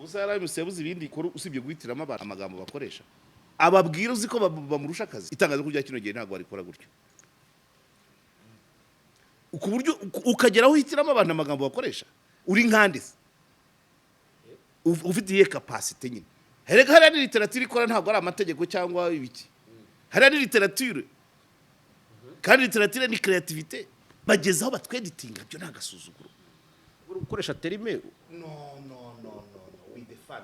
ubusa yarabimusiye buzi ibindi ikora usibye guhitiramo abantu amagambo bakoresha ababwira uzi ko bamurusha akazi itangazo kujya kino gihe ntabwo barikora gutyo ku buryo ukageraho uhitiramo abantu amagambo bakoresha uri nkandise ufite iyihe capacity nyine herega hariya ni literature ikora ntabwo ari amategeko cyangwa ibiki hariya ni literature kandi literature ni creativité bagezaho batweditinga byo nta gasuzuguro ukoresha terime no we defend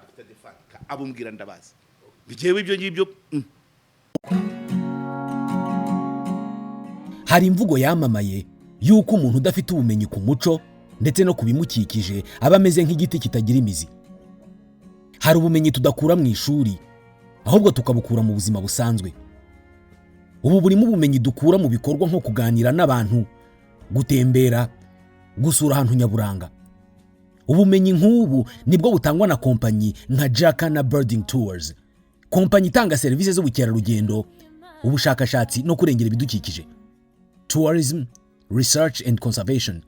abumbwira ndabazi bigiye ibyo ngibyo hari imvugo yamamaye yuko umuntu udafite ubumenyi ku muco ndetse no kubimukikije aba ameze nk'igiti kitagira imizi. Hari ubumenyi tudakura mu ishuri ahubwo tukabukura mu buzima busanzwe. Ubu burimo ubumenyi dukura mu bikorwa nko kuganira n'abantu, gutembera, gusura ahantu nyaburanga. Ubumenyi nk'ubu nibwo butangwa na kompanyi nka Jacana Birding Tours, kompanyi itanga serivisi z'ubukerarugendo, ubushakashatsi no kurengera ibidukikije. Tourism, Research and Conservation.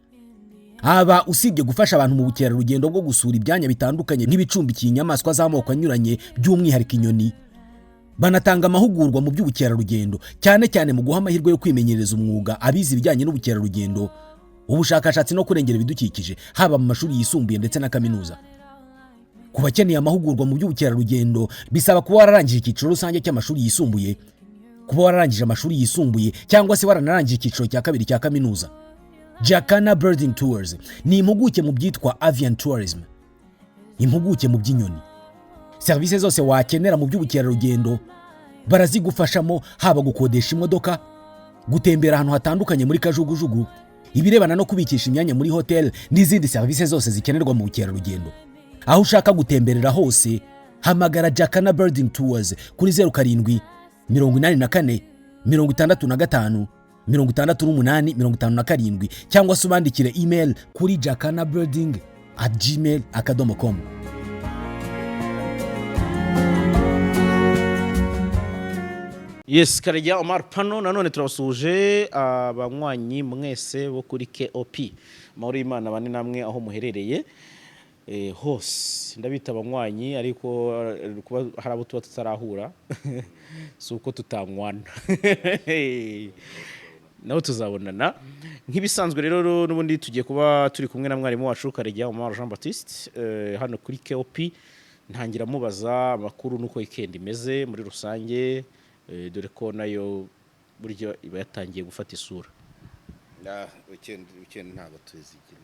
Aba usibye gufasha abantu mu bukerarugendo bwo gusura ibyanya bitandukanye nk'ibicumbikiye inyamaswa z'amoko anyuranye by'umwihariko inyoni, banatanga amahugurwa mu by'ubukerarugendo cyane cyane mu guha amahirwe yo kwimenyereza umwuga abize ibijyanye n'ubukerarugendo, ubushakashatsi no kurengera ibidukikije haba mu mashuri yisumbuye ndetse na kaminuza. Ku bakeneye amahugurwa mu by'ubukerarugendo bisaba kuba wararangije icyiciro rusange cy'amashuri yisumbuye, kuba wararangije amashuri yisumbuye cyangwa se waranarangije icyiciro cya kabiri cya kaminuza. Jacana Birding Tours ni impuguke mu byitwa avian tourism, impuguke mu by'inyoni. Serivisi zose wakenera mu by'ubukerarugendo barazigufashamo, haba gukodesha imodoka, gutembera ahantu hatandukanye muri kajugujugu, ibirebana no kubikisha imyanya muri hotel n'izindi serivisi zose zikenerwa mu bukerarugendo. Aho ushaka gutemberera hose hamagara Jacana Birding Tours kuri 07 84 65 68 cyangwa se ubandikire email kuri jacanabirding@gmail.com. Yes, Karegeya Omar Pano nanone turabasuje abanywanyi mwese bo kuri KOP. Mahoro y'Imana bane namwe aho muherereye hose. Ndabita abanywanyi ariko kuba harabo tuba tutarahura suko tutangwana. Naho tuzabonana nk'ibisanzwe rero n'ubundi tugiye kuba turi kumwe na mwarimu wacu Karegeya Omar Jean Baptiste hano kuri KOP. Ntangira mubaza amakuru nuko weekend imeze muri rusange, dore ko nayo buryo iba yatangiye gufata isura. weekend ntabwo tuzigira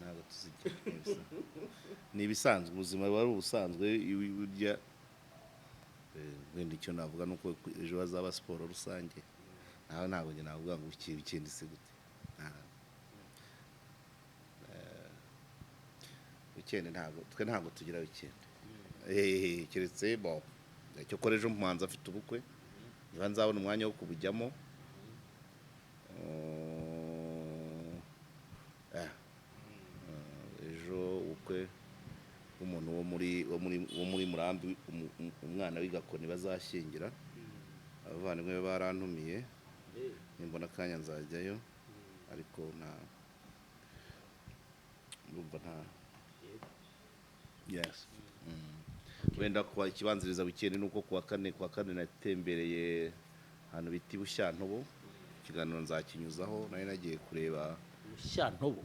ni ibisanzwe ubuzima bari ubusanzwe burya wenda icyo navuga nuko ejo bazaba siporo rusange ntabwo njye navuga ngo weekend se gute weekend ntabwo tugira weekend keretse bo cyo korejo muhanza afite ubukwe niba nzabona umwanya wo kubujyamo ejo ukwe umuntu wo muri Murambi umwana w'Igakoni bazashyingira abavandimwe barantumiye nimbona kanya nzajyayo ariko ndumva nta yes wenda kwa ikibanziriza weekend nuko kwa kane natembereye hano biti Bushyantobo ikiganiro nzakinyuzaho nayo nagiye kureba Bushyantobo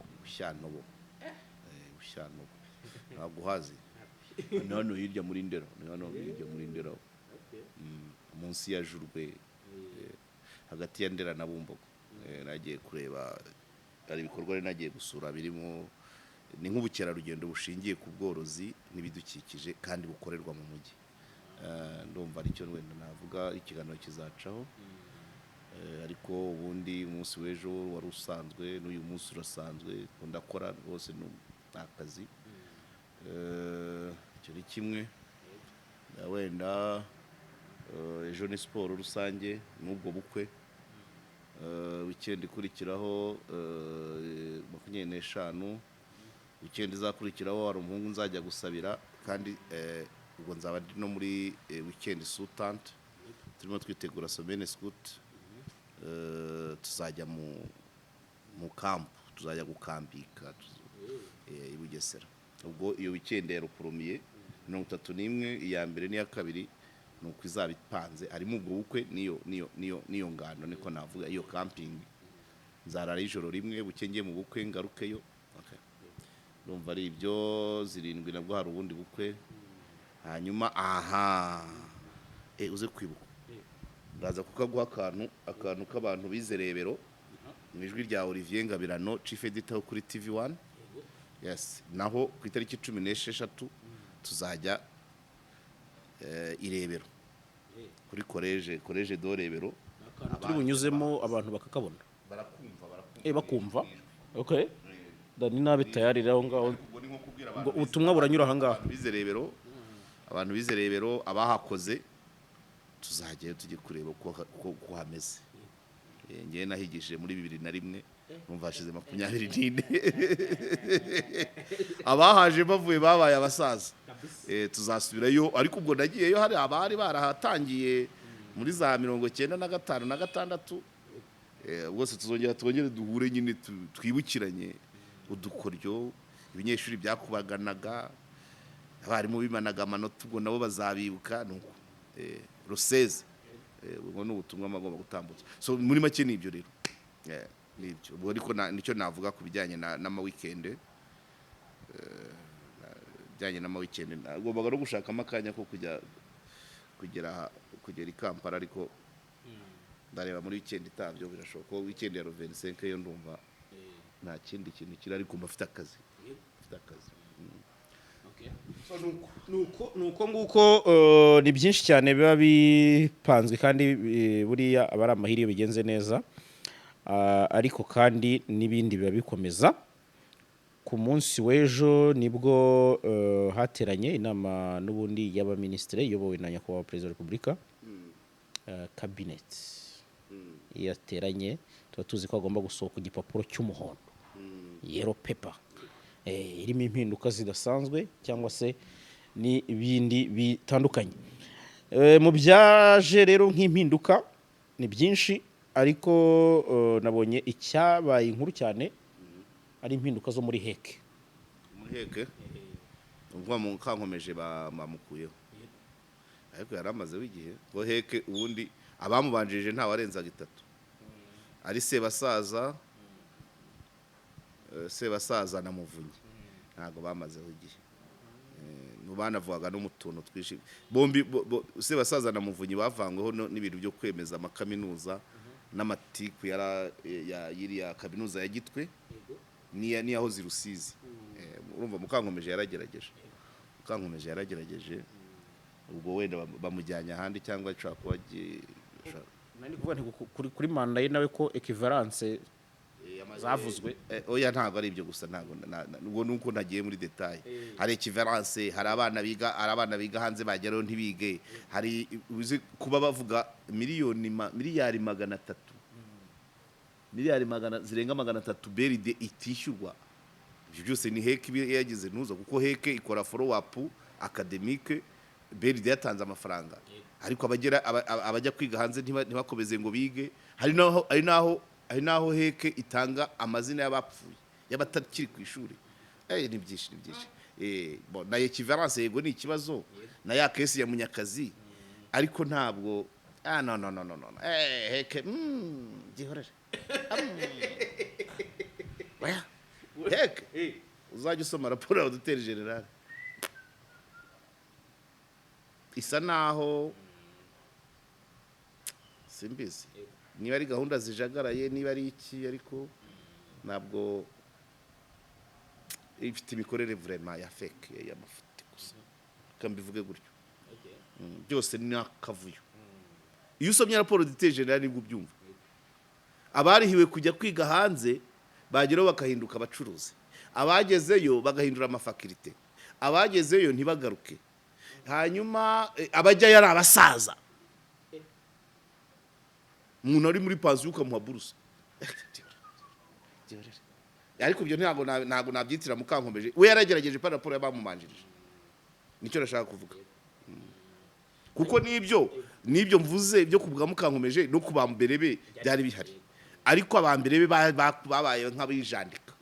naguhazi none hirya muri Ndero munsi ya Jurwe hagati ya Ndera na Bumbogo nagiye kureba ari ibikorwa nagiye gusura birimo ni nk'ubukerarugendo bushingiye ku bworozi n'ibidukikije kandi bukorerwa mu mujyi. Ndumva ari cyo wenda navuga ikiganiro kizacaho ariko ubundi umunsi w'ejo wari usanzwe n'uyu munsi urasanzwe ndakora rwose n'akazi icyo ni kimwe wenda ejo ni siporo rusange n'ubwo bukwe weekend ikurikiraho 25 weekend izakurikiraho hari umuhungu nzajya gusabira kandi ubwo nzaba no muri weekend sultant turimo twitegura semaine scout tuzajya mu camp tuzajya gukambika i Bugesera ubwo iyo weekend yarupurumiye 31 iya mbere n'iya kabiri nuko izaba ipanze harimo ubwo bukwe niyo ngano niko navuga iyo camping nzarara ijoro rimwe bukenge mu bukwe ngarukeyo numva ari ibyo 7 nabwo hari ubundi bukwe hanyuma uze kwibuka ndaza kukaguha akantu k'abantu bizerebero mu ijwi rya Olivier Ngabirano chief editor kuri TV1 yes naho ku itariki 16 tuzajya irebero kuri college do rebero turi bunyuzemo abantu bakakabona bakumva okay dani nabe tayari raho ngaho ubutumwa buranyura aha ngaho abantu bizerebero abahakoze tuzajyayo tujye kureba uko hameze ngiye nahigishije muri 2001 numva hashize 24 abahaje bavuye babaye abasaza tuzasubirayo ariko ubwo nagiyeyo hari abari barahatangiye muri za 95 na 6 bwose twongere duhure nyine twibukiranye udukoryo ibinyeshuri byakubaganaga abarimu bimanaga amanota ubwo nabo bazabibuka nuko ruseze ubwo n'ubutumwa magomba gutambutsa so muri make nibyo rero nibyo ubwo ariko nicyo navuga ku bijyanye n'ama weekend bijyanye n'ama weekend ngomba no gushaka amakanya ko kugera i Kampala ariko ndareba muri weekend itabyo birashoboka ko weekend ya 25 yo ndumva nta kindi kintu kiri ariko mbafite akazi nuko nguko ni byinshi cyane biba bipanzwe kandi buriya aba ari amahiri iyo bigenze neza ariko kandi n'ibindi biba bikomeza ku munsi w'ejo nibwo hateranye inama n'ubundi y'abaminisitiri iyobowe na nyakubahwa perezida wa repubulika cabinet yateranye tuba tuzi ko agomba gusohoka igipapuro cy'umuhondo yellow paper irimo impinduka zidasanzwe cyangwa se n'ibindi bitandukanye mu byaje rero nk'impinduka ni byinshi ariko nabonye icyabaye inkuru cyane ari impinduka zo muri heke ubwo mu kankomeje bamukuyeho ariko yaramaze w'igihe ngo heke ubundi abamubanjirije nta warenzaga 3 ari Sebasaza na Muvunyi ntago bamazeho igihe banavugaga no mu tuntu twishi bombi Sebasaza na Muvunyi bavangweho n'ibintu byo kwemeza amakaminuza n'amatiku ya kaminuza ya Gitwe ni aho zirusizi urumva Mukankomeje yaragerageje ubwo wenda bamujyanye ahandi cyangwa ashaka kuba nani kuvuga kuri manda ye nawe ko equivalence zavuzwe oya ntago ari ibyo gusa ntago ubwo nuko nagiye muri detail hari equivalence hari abana biga hanze bageraho ntibige hari uzi kuba bavuga miliyari 300 zirenga 300 beride itishyurwa ibyo byose ni heke yagize ntuza kuko heke ikora follow up academique beride yatanze amafaranga ariko abajya kwiga hanze ntibakomeze ngo bige hari naho heke itanga amazina y'abapfuye y'abatakiri ku ishuri ni byinshi na equivalence yego ni ikibazo na ya case ya Munyakazi ariko ntabwo no heke gihorere heke uzajya usoma raporo ya Dr General isa naho simbizi niba ari gahunda zijagaraye niba ari iki ariko ntabwo ifite imikorere vraiment ya fake y'amafuti gusa kambivuge gutyo byose ni akavuyo iyo usomye raporo Dr General nibwo byumva abarihiwe kujya kwiga hanze bageraho bakahinduka abacuruzi abagezeyo bagahindura amafakirite abagezeyo ntibagaruke hanyuma abajya yari abasaza umuntu ari muri pansiyo ukamuha buruse ariko ibyo ntabwo nabyitira Mukankomeje we yaragerageje pa raporo y'abamumanjirije nicyo nashaka kuvuga kuko nibyo mvuze byo kuvuga Mukankomeje no kubambere be byari bihari ariko abambere be babaye nk'abijandika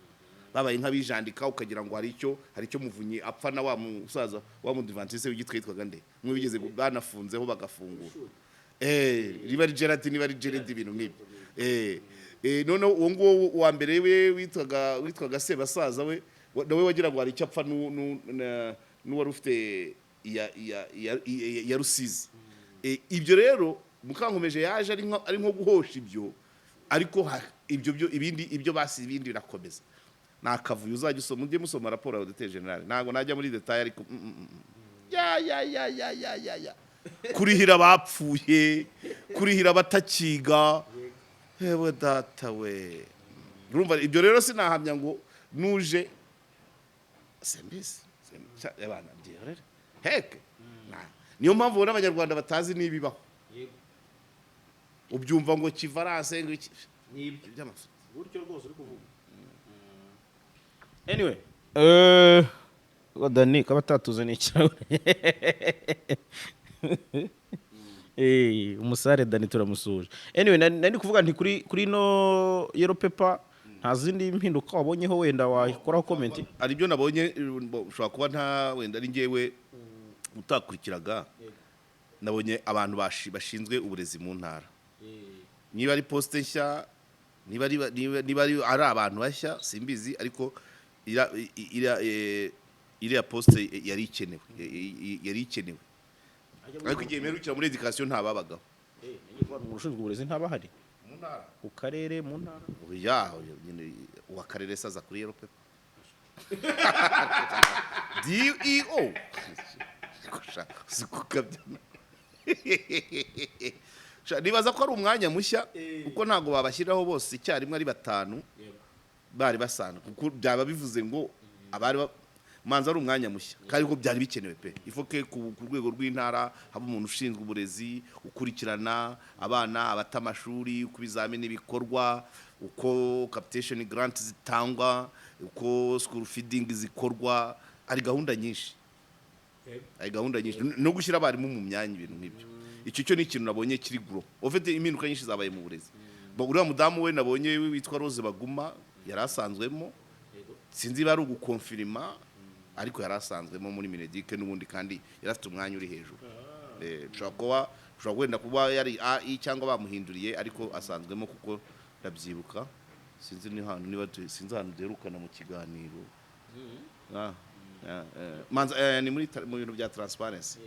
babaye nk'abijandika ukagira ngo hari icyo muvunyi apfa na wa musaza wa mudivantiste w'igitwe yitwaga nde mwe bigeze banafunzeho bagafungura riba ari Gerard niba ari Gerard ibintu nk'ibyo none uwo nguwo wa mbere we witwaga Sebasaza we nawe wagira ngo hari icyo apfa n'uwari ufite ya Rusizi ibyo rero Mukankomeje yaje ari nko guhosha ibyo ariko ibyo basi ibindi birakomeza nakavuye uzajya usoma ujye musoma raporo ya Auditeur General ntago najya muri detail ariko ya kurihira bapfuye kurihira batakiga hewe data we urumva ibyo rero sinahamya ngo nuje sembisi abana byerere heke niyo mpamvu ubona abanyarwanda batazi nibibaho ubyumva ngo kivarase ngo nibyo by'amafuti buryo rwose uri kuvuga anyway Dani kaba tatuze n'ikirahure umusare Dani turamusuje anyway nari kuvuga nti kuri no yellow paper nta zindi mpinduka wabonyeho wenda wakoraho comment ari byo nabonye ushobora kuba nta wenda ari ngewe utakurikiraga nabonye abantu bashinzwe uburezi mu ntara niba ari poste nshya niba ari abantu bashya simbizi ariko iriya poste yari ikenewe ariko igihe mperukira muri education ntababagaho mu rushinzwe uburezi ntabahari mu ntara ku karere mu ntara nyine uwa karere saza kuri yellow paper DEO nibaza ko ari umwanya mushya kuko ntago babashyiraho bose icyarimwe ari 5 bari basanzwe kuko byaba bivuze ngo abari manza ari umwanya mushya kandi ko byari bikenewe pe ifoke ku rwego rw'intara haba umuntu ushinzwe uburezi ukurikirana abana abatamashuri uko bizamini bikorwa uko capitation grant zitangwa uko school feeding zikorwa ari gahunda nyinshi no gushyira abarimu mu myanya ibintu nk'ibyo icyo ni ikintu nabonye kiri gro ofite impinduka nyinshi zabaye mu burezi uriya mudamu we nabonye witwa Rose Baguma yarasanzwemo sinzi bari ugukonfirima ariko yarasanzwemo muri Mineduc n'ubundi kandi yarafite umwanya uri hejuru ushobora kwenda kuba yari AI cyangwa bamuhinduriye ariko asanzwemo kuko ndabyibuka sinzi ni hano niba sinzi hano derukana mu kiganiro manza ni muri bintu bya transparency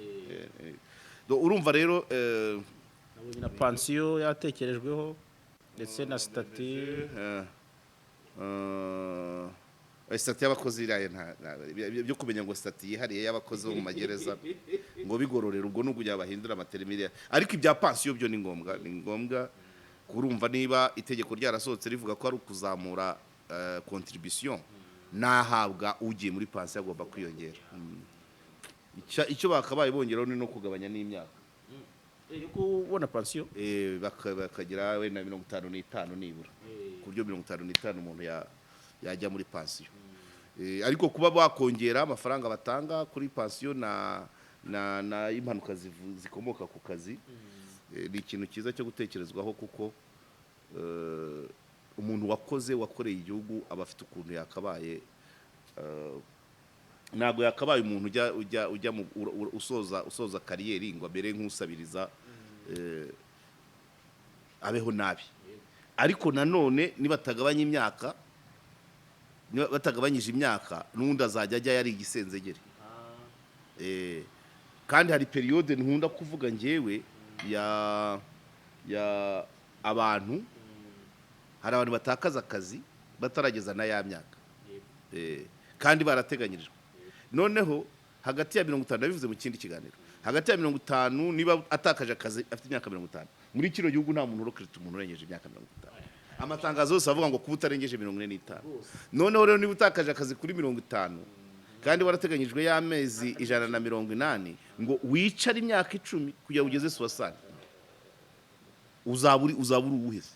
urumva rero nabonye na pension yatekerejweho ndetse na statut statut y'abakozi byo kumenya ngo statut yihariye y'abakozi bo mu magereza ngo bigororera ubwo n'ubwo yabahindura amatermine ariko ibya pension byo ni ngombwa kurumva niba itegeko ryarasohotse rivuga ko ari ukuzamura contribution nahabwa ugiye muri pension agomba kwiyongera icyo bakabaye bongeraho ni no kugabanya n'imyaka yo kubona pension bakagira we na 55 nibura ku buryo 55 umuntu yajya muri pension ariko kuba bakongera amafaranga batanga kuri pension na impanuka zikomoka ku kazi ni ikintu cyiza cyo gutekerezwaho kuko umuntu wakoreye igihugu aba afite ukuntu yakabaye ntago yakabaye umuntu ujya usoza kariyeri ngo abere nk'usabiriza abeho nabi ariko nanone batagabanyije imyaka n'undi azajya ajya yari igisenzegere kandi hari periode nkunda kuvuga ngewe ya abantu hari abantu batakaza akazi batarageza na ya myaka kandi barateganyirijwe noneho hagati ya 50 bivuze mu kindi kiganiro hagati ya 50 niba atakaje akazi afite imyaka 50 muri kino gihugu nta muntu urokrita umuntu urengeje imyaka 50 amatangazo yose avuga ngo kuba utarengeje 45 noneho rero niba utakaje akazi kuri 50 kandi warateganyijwe y'amezi 180 ngo wicare imyaka 10 kugira ugeze 60 uzaburi uwuheze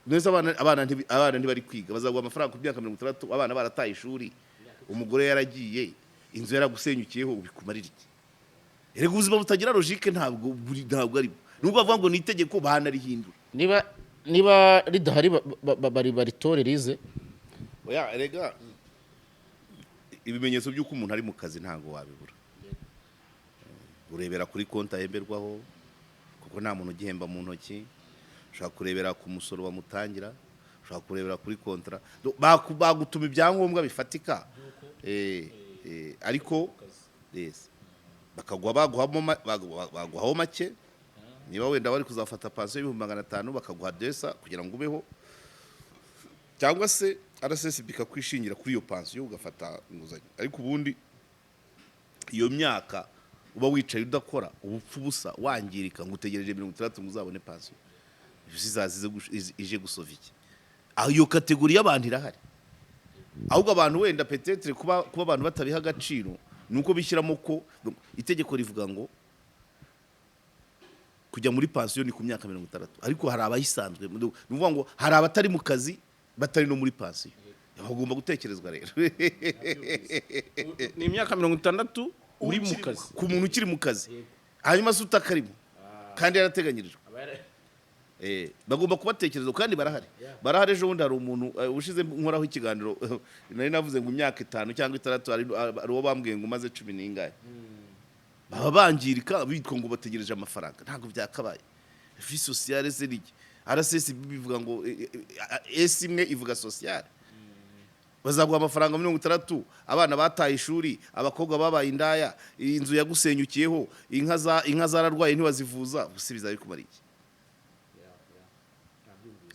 neza abana ntibari kwiga bazagwa amafaranga ku myaka 60 abana barataye ishuri umugore yaragiye inzu yaragusenyukiyeho ubikumarira iki erega ubuzima butagira logique ntabwo ari nubwo bavuga ngo ni itegeko bana rihindura niba ridahari bari baritore rize oya erega ibimenyetso by'uko umuntu ari mu kazi ntabwo wabibura. Urebera kuri konti ahemberwaho kuko nta muntu ugihemba mu ntoki, ushobora kurebera ku musoro bamutangira, ushobora kurebera kuri kontra, bagutuma ibyangombwa bifatika ariko baguhaho make, niba wenda wari kuzafata pansiyo y'500 bakaguha desa kugira ngo ubeho, cyangwa se RSSB ikakwishingira kuri iyo pansiyo ugafata inguzanyo. Ariko ubundi iyo myaka uba wicaye udakora ubupfu busa wangirika ngo utegereje 60 ngo uzabone pansiyo, zizazize ije gusova iki? Aho iyo kategori y'abantu irahari, ahubwo abantu wenda petetre kuba abantu batabiha agaciro nuko bishyiramo ko itegeko rivuga ngo kujya muri pansiyo ni ku myaka 60, ariko hari abayisanzwe, nuvuga ngo hari abatari mu kazi batari no muri pansiyo, bagomba gutekerezwa rero. Ni imyaka 60 uri mu kazi, ku muntu ukiri mu kazi, hanyuma se utakarimo kandi yarateganyirijwe. Bagomba kubatekereza kandi barahari. Ejo bundi hari umuntu ushize nkoraho ikiganiro nari navuze ngo imyaka 5 cyangwa 6 ari uwo bambwiye ngo umaze 10 n'ingahe, baba bangirika bitwa ngo bategereje amafaranga. Ntabwo byakabaye. Vie sociale se riki RSSB bivuga ngo S imwe ivuga sociale, bazaguha amafaranga 60, abana bataye ishuri, abakobwa babaye indaya, inzu yagusenyukiyeho, inka zararwaye ntibazivuza, gusibiza bikumara iki?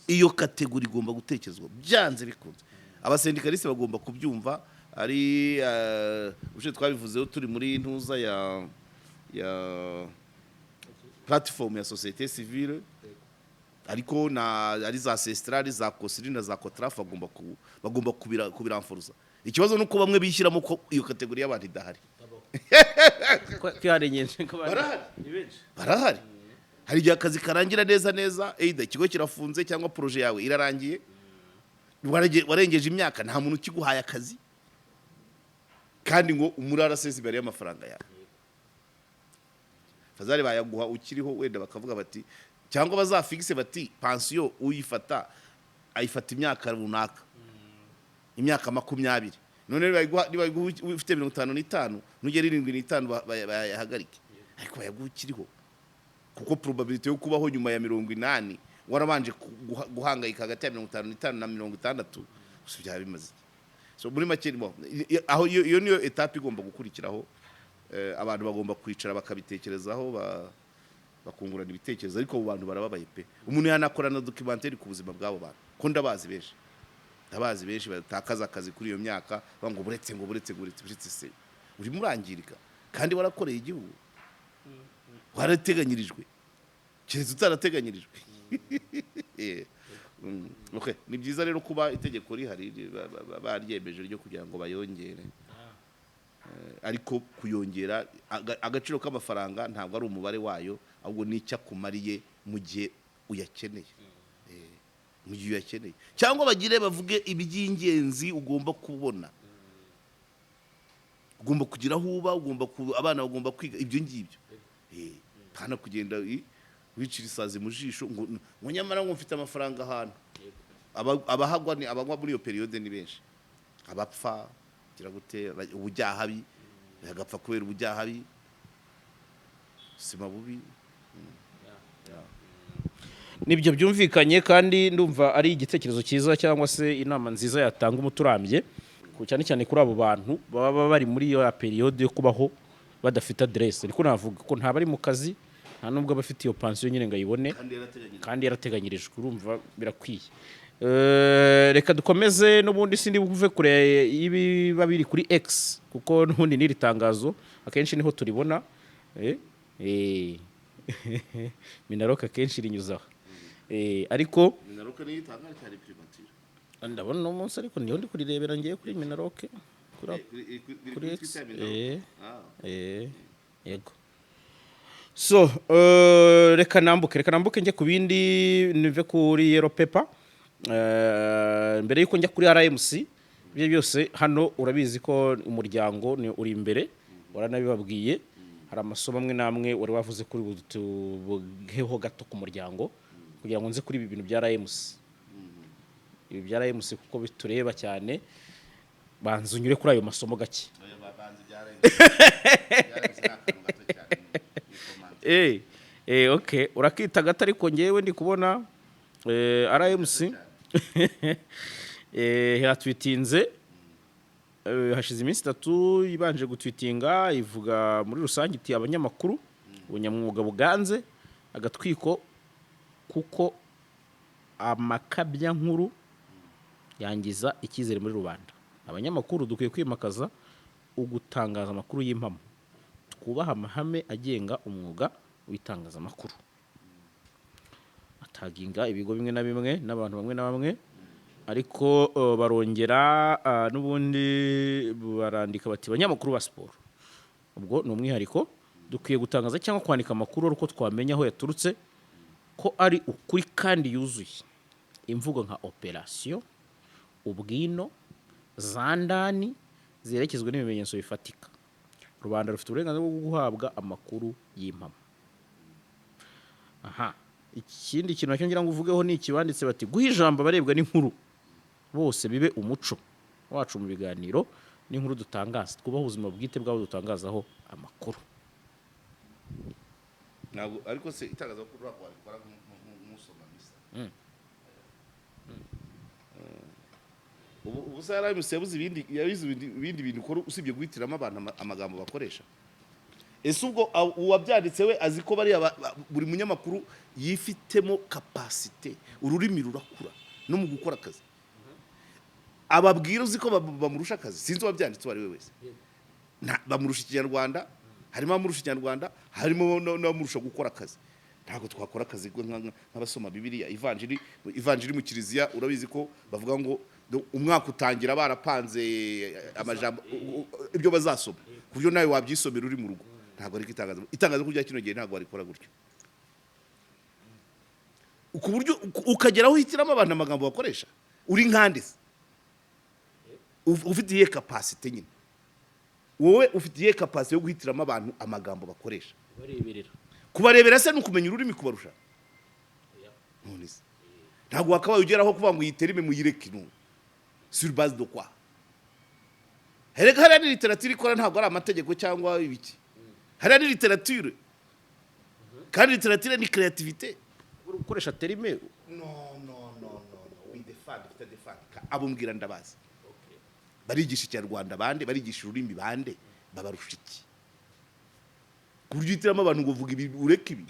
Iyo kategori igomba gutekerezwa byanze bikunze. Abasendikaliste bagomba kubyumva, ari ushe twabivuzeho turi muri ntuza ya platform ya société civile, ariko ari za Ancestral, za Kosiri na za Kotraf bagomba kubiranforuza. Ikibazo nuko bamwe bishyiramo ko iyo kategori y'abantu idahari. Barahari. Hari igihe akazi karangira neza, either ikigo kirafunze cyangwa projet yawe irarangiye, warengeje imyaka, nta muntu ukiguhaye akazi, kandi ngo umurara sesi bari y'amafaranga yawe. Fazari bayaguha ukiriho, wenda bakavuga bati cyangwa bazafixe bati pansiyo uyifata ayifata imyaka runaka, imyaka 20. None niba ufite 55 nugera 75 bayahagarike, ariko bayaguha ukiriho, kuko probability yo kubaho nyuma ya 80 warabanje guhangayika hagati ya 55 na 60 byaba bimaze. So muri make aho iyo niyo etape igomba gukurikiraho, abantu bagomba kwicara bakabitekerezaho, bakungurana ibitekerezo. Ariko abo bantu barababaye pe. Umuntu yanakora na documentaire ku buzima bwabo bantu, ko ndabazi benshi batakaza akazi kuri iyo myaka, bango buretse se uri murangirika kandi warakoreye igihugu, warateganyirijwe, keretse utarateganyirijwe. Okay, ni byiza rero kuba itegeko rihari baryemeje ryo kugira ngo bayongere, ariko kuyongera agaciro k'amafaranga ntabwo ari umubare wayo, ahubwo n'icyo akumariye mu gihe uyakeneye. Cyangwa bagire bavuge iby'ingenzi ugomba kubona, ugomba kugira aho uba, abana bagomba kwiga ibyo ngibyo, kana kugenda wicira isazi mu jisho ngo nyamara ngo mfite amafaranga ahantu. Abagwa muri iyo periode ni benshi, abapfa gira gute ubujyahabi, bagapfa kubera ubujyahabi, sima bubi. Nibyo byumvikanye, kandi ndumva ari igitekerezo cyiza cyangwa se inama nziza yatanga umuturambye, cyane cyane kuri abo bantu baba bari muri iyo periode yo kubaho badafite adresse. Niko navuga ko nta bari mu kazi, nta nubwo abafite iyo pansiyo nyine ngo ayibone, kandi yarateganyirijwe. Urumva birakwiye. Reka dukomeze n'ubundi, sindi buve kure y'ibiba biri kuri X, kuko n'ubundi n'iri tangazo akenshi niho turibona. Minaroka akenshi rinyuzaho, ariko Minaroka ni itanga cyari privature. Ndabona no munsi, ariko ndiho ndi kurirebera ngiye kuri Minaroke kuri X. Yego. So reka nambuke njye ku bindi, nive kuri Yellow Paper. Mbere yuko njya kuri RMC, ibyo byose hano urabizi ko umuryango ni uri imbere, waranabibabwiye. Hari amasomo amwe namwe wari wavuze kuri bugeho gato ku muryango, kugira ngo nze kuri ibi bintu bya RMC. ibi bya RMC kuko bitureba cyane, banza unyure kuri ayo masomo gake. Okay, urakita gato ariko ngewe ndi kubona RMC hatwitinze hashize iminsi 3 ibanje gutwitinga ivuga muri rusange iti abanyamakuru ubunyamwuga buganze agatwiko kuko amakabya nkuru yangiza icyizere muri rubanda. Abanyamakuru dukwiye kwimakaza ugutangaza amakuru y'impamo, twubaha amahame agenga umwuga w'itangazamakuru, ataginga ibigo bimwe na bimwe n'abantu bamwe na bamwe, ariko barongera n'ubundi barandika bati abanyamakuru ba siporo, ubwo ni umwihariko, dukwiye gutangaza cyangwa kwandika amakuru uko twamenya aho yaturutse ko ari ukuri kandi yuzuye, imvugo nka operasiyo, ubwino, zandani zerekezwe n'ibimenyetso bifatika. Rubanda rufite uburenganzira bwo guhabwa amakuru y'impamo. Ikindi kintu nacyo ngira ngo uvugeho ni ikibanditse bati guha ijambo abarebwa n'inkuru bose bibe umuco wacu mu biganiro n'inkuru dutangaza, twubaha ubuzima bwite bw'abo dutangazaho amakuru. Ntabwo ariko se itangazamakuru bakora nk'usoma misa. Ubu sara yabuze ibindi bintu ukora usibye guhitiramo abantu amagambo bakoresha. Ese ubwo uwabyanditse we azi ko bari buri munyamakuru yifitemo capacité, ururimi rurakura no mu gukora akazi. Ababwira uzi ko bamurusha akazi, sinzi wabyanditse wari we wese. Bamurusha Ikinyarwanda, harimo amurusha Ikinyarwanda, harimo n'amurusha gukora akazi. Ntabwo twakora akazi nk'abasoma Bibiliya, Ivanjiri mu Kiliziya urabizi ko bavuga ngo umwaka utangira barapanze amajambo ibyo bazasoma ku buryo nawe wabyisomera uri mu rugo. Ntabwo ari itangazamakuru rya kino gihe ntabwo warikora gutyo, ku buryo ukageraho uhitiramo abantu amagambo bakoresha uri nkandese ufitiye capacité nyine. Wowe ufitiye capacité yo guhitiramo abantu amagambo bakoresha, kubarebera se nukumenya ururimi kubarusha. None se ntabwo wakabaye ugeraho kuvuga ngo yiterime muyireke no sur base de quoi? Hari literature ikora ntabwo ari amategeko cyangwa ibiki. Hari literature kandi literature ni creativité. Ukoresha terime no we defend abo mbwira ndabazi. Barigisha Ikinyarwanda bande, barigisha ururimi bande, babarusha iki? Kuryitiramo abantu ngo vuga ibi ureke ibi.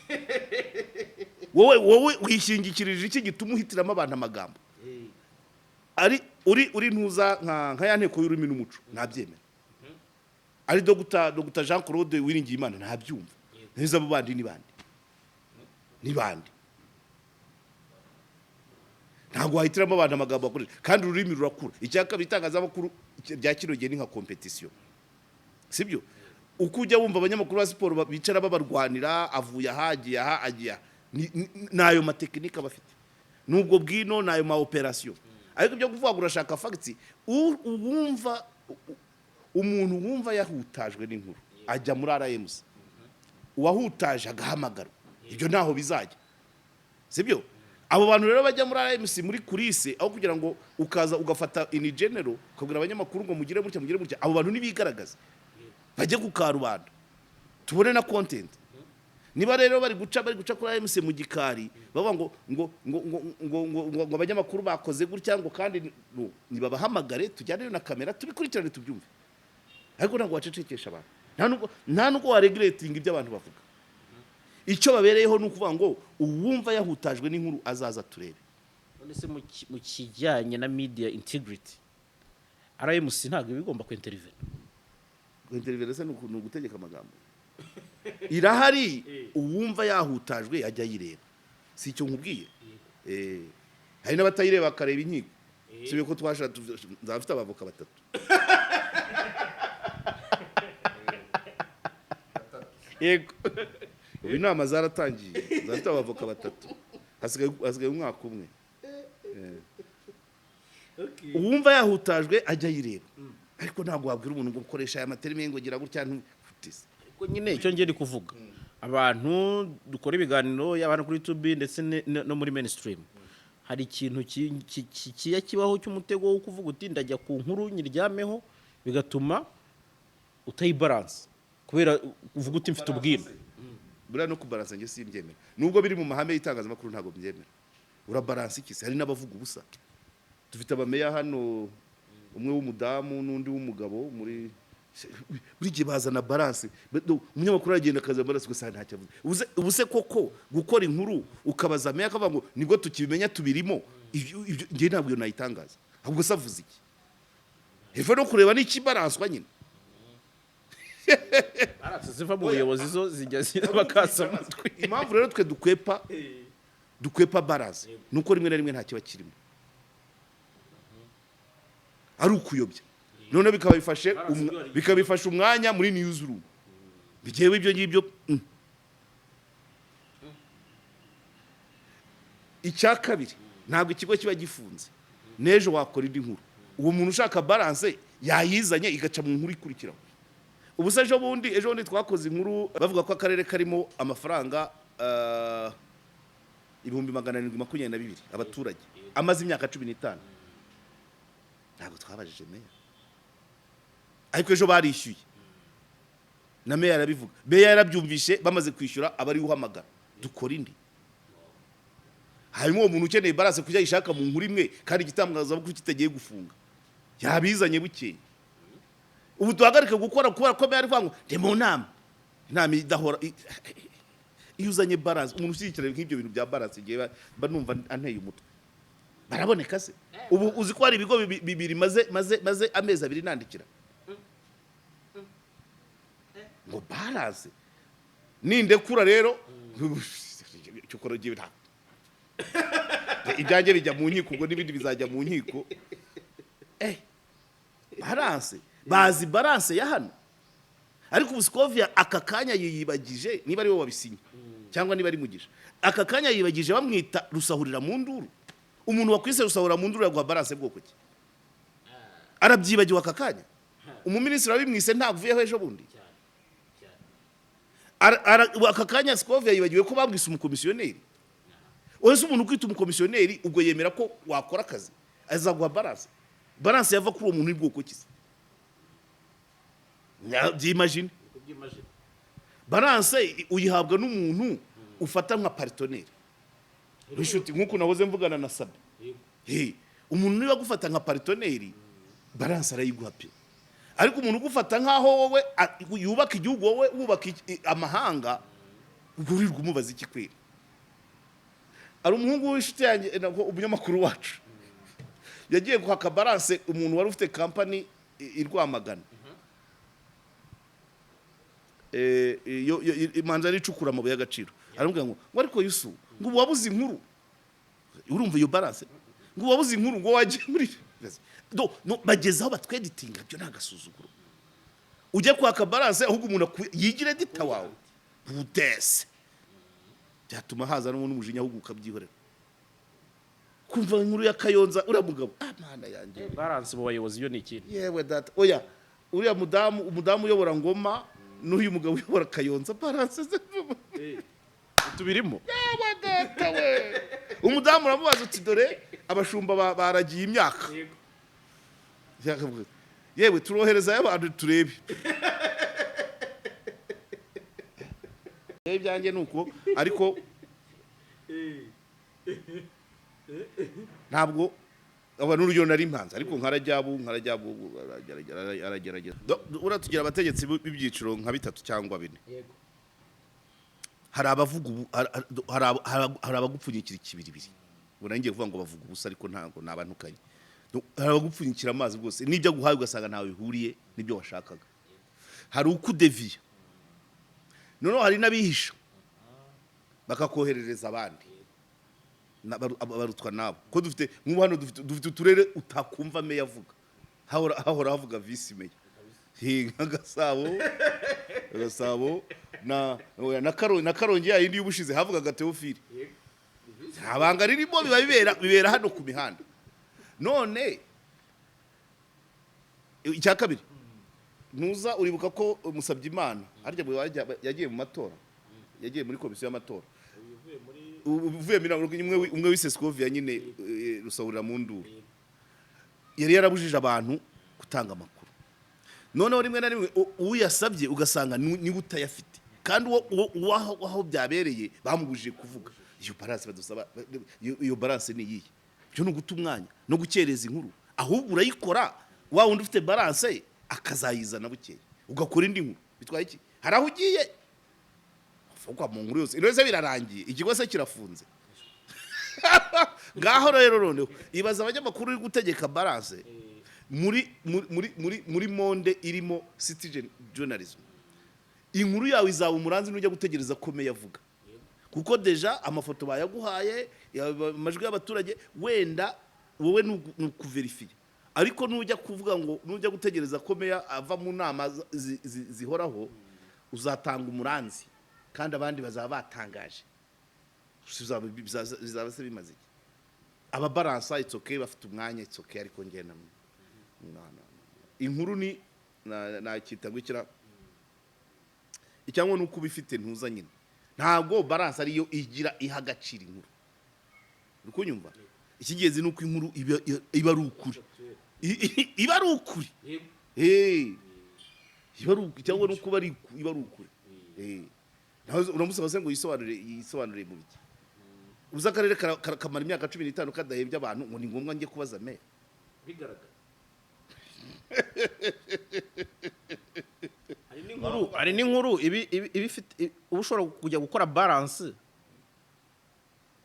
Wowe wishingikirije iki gituma uhitiramo abantu amagambo? Ari uri ntuza nka ya nteko y'ururimi n'umuco ntabyemera. Ari Dr Jean Claude Uwiringiyimana ntabyumva. Neza abo bandi ni bandi. Ntabwo wahitiramo abantu amagambo bakoresha kandi ururimi rurakura. Icyaka bitangazamakuru bya kino gihe ni nka competition, sibyo? Uko ujya wumva abanyamakuru ba siporo bicara babarwanira avuye ahagiye nayo matekinike bafite, nubwo bwino nayo ma operation. Ariko ibyo kuvuga urashaka facts, uwumva umuntu wumva yahutajwe n'inkuru ajya muri RMC, uwahutaje agahamagara, ibyo naho bizajya, sibyo? Abo bantu rero bajya muri RMC muri kulise aho kugira ngo ukaza ugafata in general ukabwira abanyamakuru ngo mugire mutya, abo bantu nibigaragaza bajye kukarubanda tubone na content. Niba rero bari guca kuri RMC mu gikari baba ngo abanyamakuru bakoze gutya ngo kandi nibabahamagare tujyane na kamera tubikurikirane tubyumve. Ariko ntabwo wacecekesha abantu, nta nuko wa regulating ibyo abantu bavuga. Icyo babereyeho nukuvuga ngo uwumva yahutajwe n'inkuru azaza turebe. None se mu kijyanye na media integrity RMC ntabwo bigomba kwintervene se nugutegeka amagambo. Irahari uwumva yahutajwe ajya yireba, si icyo nkubwiye. Hari n'abatayireba bakareba inkiko, sibe ko twashaka nzafite abavoka batatu. Yego. Inama zaratangiye, zafite abavoka batatu, hasigaye umwaka umwe. Uwumva yahutajwe ajya yireba, ariko ntabwo wabwira umuntu ngo ukoresha aya materime ngo gira gutya ntutise. Ariko nyine icyo ngiye kuvuga, abantu dukora ibiganiro y'abantu kuri YouTube ndetse no muri mainstream, hari ikintu kijya kibaho cy'umutego wo kuvuga uti ndajya ku nkuru nyiryameho bigatuma utayibaransa kubera uvuga uti mfite ubwino. buriya no kubaransa njye simbyemera nubwo biri mu mahame y'itangazamakuru ntabwo mbyemera. Urabaransa iki se? Hari n'abavuga ubusa. Dufite abameya hano, umwe w'umudamu n'undi w'umugabo muri buri gihe bazana balance. Umunyamakuru agenda akaza balance gusa ntacyo avuze. Ubuse koko gukora inkuru ukabaza meya akavuga ngo nibwo tukibimenya tubirimo, njye ntabwo yo nayitangaza. Ahubwo se avuze iki? Hepfo no kureba n'iki balanswa nyine. Balance ziva mu buyobozi zo zijya zibakasa amatwi. Impamvu rero twe dukwepa balance nuko rimwe na rimwe nta kiba kirimo. Ari ukuyobya. None bikabifasha umwanya muri newsroom. Bigewe ibyo ngibyo. Icya kabiri ntabwo ikigo kiba gifunze. Nejo wakora indi nkuru. Uwo muntu ushaka balance yayizanye igaca mu nkuru ikurikiraho. Ubuse ejo bundi twakoze inkuru bavuga ko akarere karimo amafaranga 722,000 abaturage amaze imyaka 15. Ntabwo twabajije meya. Ariko ejo barishyuye. Na meya arabivuga. Meya yarabyumvishe bamaze kwishyura abari uhamagara. Dukora indi. Harimo umuntu ukeneye balance kujya yishaka mu nkuru imwe kandi igitangaza bakuru kitagiye gufunga. Yabizanye bukeye. Ubu duhagarike gukora kubera ko meya ari vuga ngo ndi mu nama. Inama idahora iyo uzanye balance umuntu ushyikira nk'ibyo bintu bya balance giye banumva anteye umutwe. Baraboneka se? Ubu uzi ko hari ibigo bibiri maze amezi 2 nandikira. Ngo balance. Ninde kura rero cyokora giye nta. Ibyanjye bijya mu nkiko ubwo n'ibindi bizajya mu nkiko. Balance. Bazi balance ya hano. Ariko Ubuscovia aka kanya yiyibagije niba ari we wabisinye cyangwa niba ari mugisha. Aka kanya yibagije bamwita rusahurira mu nduru. Umuntu wakwise rusahura mu nduru yaguha balance bwoko ki? Arabyibagiwe aka kanya. Umuminisitiri wabimwise ntavuyeho ejo bundi. Aka kanya Ubuscovia yibagiwe ko babwise umukomisiyoneri. Wese umuntu kwita umukomisiyoneri ubwo yemera ko wakora akazi azaguha balance. Balance yava kuri uwo muntu bwoko ki? Byimagine. Balance uyihabwa n'umuntu ufata nka partenaire. Bishuti nkuko nahoze mvugana na Sabe. Umuntu niba gufata nka partenaire balance arayiguha pe. Ariko umuntu gufata nkaho wowe yubaka igihugu wowe wubaka amahanga ugurirwa umubaza iki kwera. Ari umuhungu w'ishuti yanjye umunyamakuru wacu. Yagiye guhaka balance umuntu wari ufite company irwamagana. Imanza ricukura amabuye y'agaciro. Aramubwira ngo ariko Yusu ngo wabuze inkuru. Urumva iyo balance? Ngo wabuze inkuru ngo wagiye muri no bagezaho batweditinga byo nagasuzuguro. Ujye kwaka balance ahubwo umuntu yigira edita wawe. Budese. Byatuma haza n'umujinya ahubwo ukabyihorera. Kumva inkuru ya Kayonza uramugabo. Mana yanjye. Balance mu bayobozi yo ni ikintu. Yewe data. Oya. Uriya umudamu uyobora Ngoma n'uyu mugabo uyobora Kayonza balance ze. Tubirimo. Yewe data we. Umudamu uramubaza uti dore abashumba baragiye imyaka. Yego. Yewe turohereza abantu turebe. Ibyanjye nuko ariko ntabwo abantu urugero nari impanza ariko nkarajyabu aragerageza. Uratugira abategetsi b'ibyiciro nka 3 cyangwa 4. Yego. Hari abavuga hari abagupfunyikira ikibiribiri. Ubona ngiye kuvuga ngo bavuga ubusa ariko ntago nabantukanye. Hari abagupfunyikira amazi rwose nibyo guhaye ugasanga ntawe bihuriye nibyo washakaga. Hari ukudeviya. Noneho hari nabihisha. Bakakoherereza abandi. Abarutwa nabo. Ko dufite nk'ubu hano dufite uturere utakumva meya avuga. Hahora havuga vice meya. Gasabo na Karongi yindi y'ubushize havugaga Theophile. Abanga ririmo bibera hano ku mihanda. None icya kabiri ntuza uribuka ko Musabyimana harya yagiye mu matora. Yagiye muri komisiyo y'amatora. uvuye mirongo umwe wise Scovia nyine rusahurira mu nduru yari yarabujije abantu gutanga amakuru noneho rimwe na rimwe uyasabye ugasanga ni utayafite kandi aho byabereye bamubujije kuvuga iyo balance badusaba iyo balance ni yiye byo no guta umwanya no gukereza inkuru ahubwo urayikora wa wundi ufite balance akazayizana bukeye ugakora indi nkuru bitwaye iki hari aho ugiye ufukwa mu nkuru yose birarangiye ikigo se kirafunze ngaho rero noneho ibaza abanyamakuru uri gutegeka balance muri monde irimo citizen journalism inkuru yawe izaba umuranzi n'ujya gutegereza ko meya avuga kuko deja amafoto bayaguhaye amajwi y'abaturage wenda wowe nukuverifiye ariko nujya kuvuga ngo nujya gutegereza ko meya ava mu nama zihoraho uzatanga umuranzi kandi abandi bazaba batangaje bizaba se bimaze iki aba balance it's okay bafite umwanya it's okay ariko ngena inkuru ni nakita gukira icyangwa nuko ubifite ntuza nyine ntabwo balance ariyo igira ihagacira inkuru urukunyumva ikigeze nuko inkuru iba ari ukuri iba ari ukuri iba ari ukuri cyangwa nuko iba ari ukuri uramusaba se ngo yisobanure mu biki uza akarere kamara imyaka 15 kadahembye abantu ngo ni ngombwa ngiye kubaza meya bigaragara hari n'inkuru ibifite ubushobora kujya gukora balance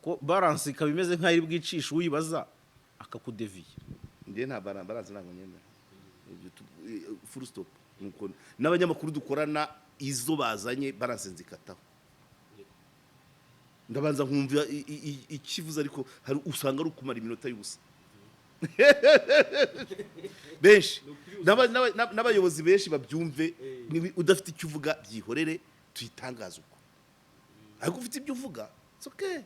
ko balance ikaba imeze nk'aho iri bwicisha uyibaza akakudeviye ngiye nta balance ntabwo nyenda full stop nuko n'abanyamakuru dukorana izo bazanye balance nzikataho ndabanza nkumva ikivuze ariko hari usanga ari ukumara iminota y'ubusa benshi n'abayobozi benshi babyumve udafite icyo uvuga byihorere tuyitangaza uko ariko ufite ibyo uvuga it's okay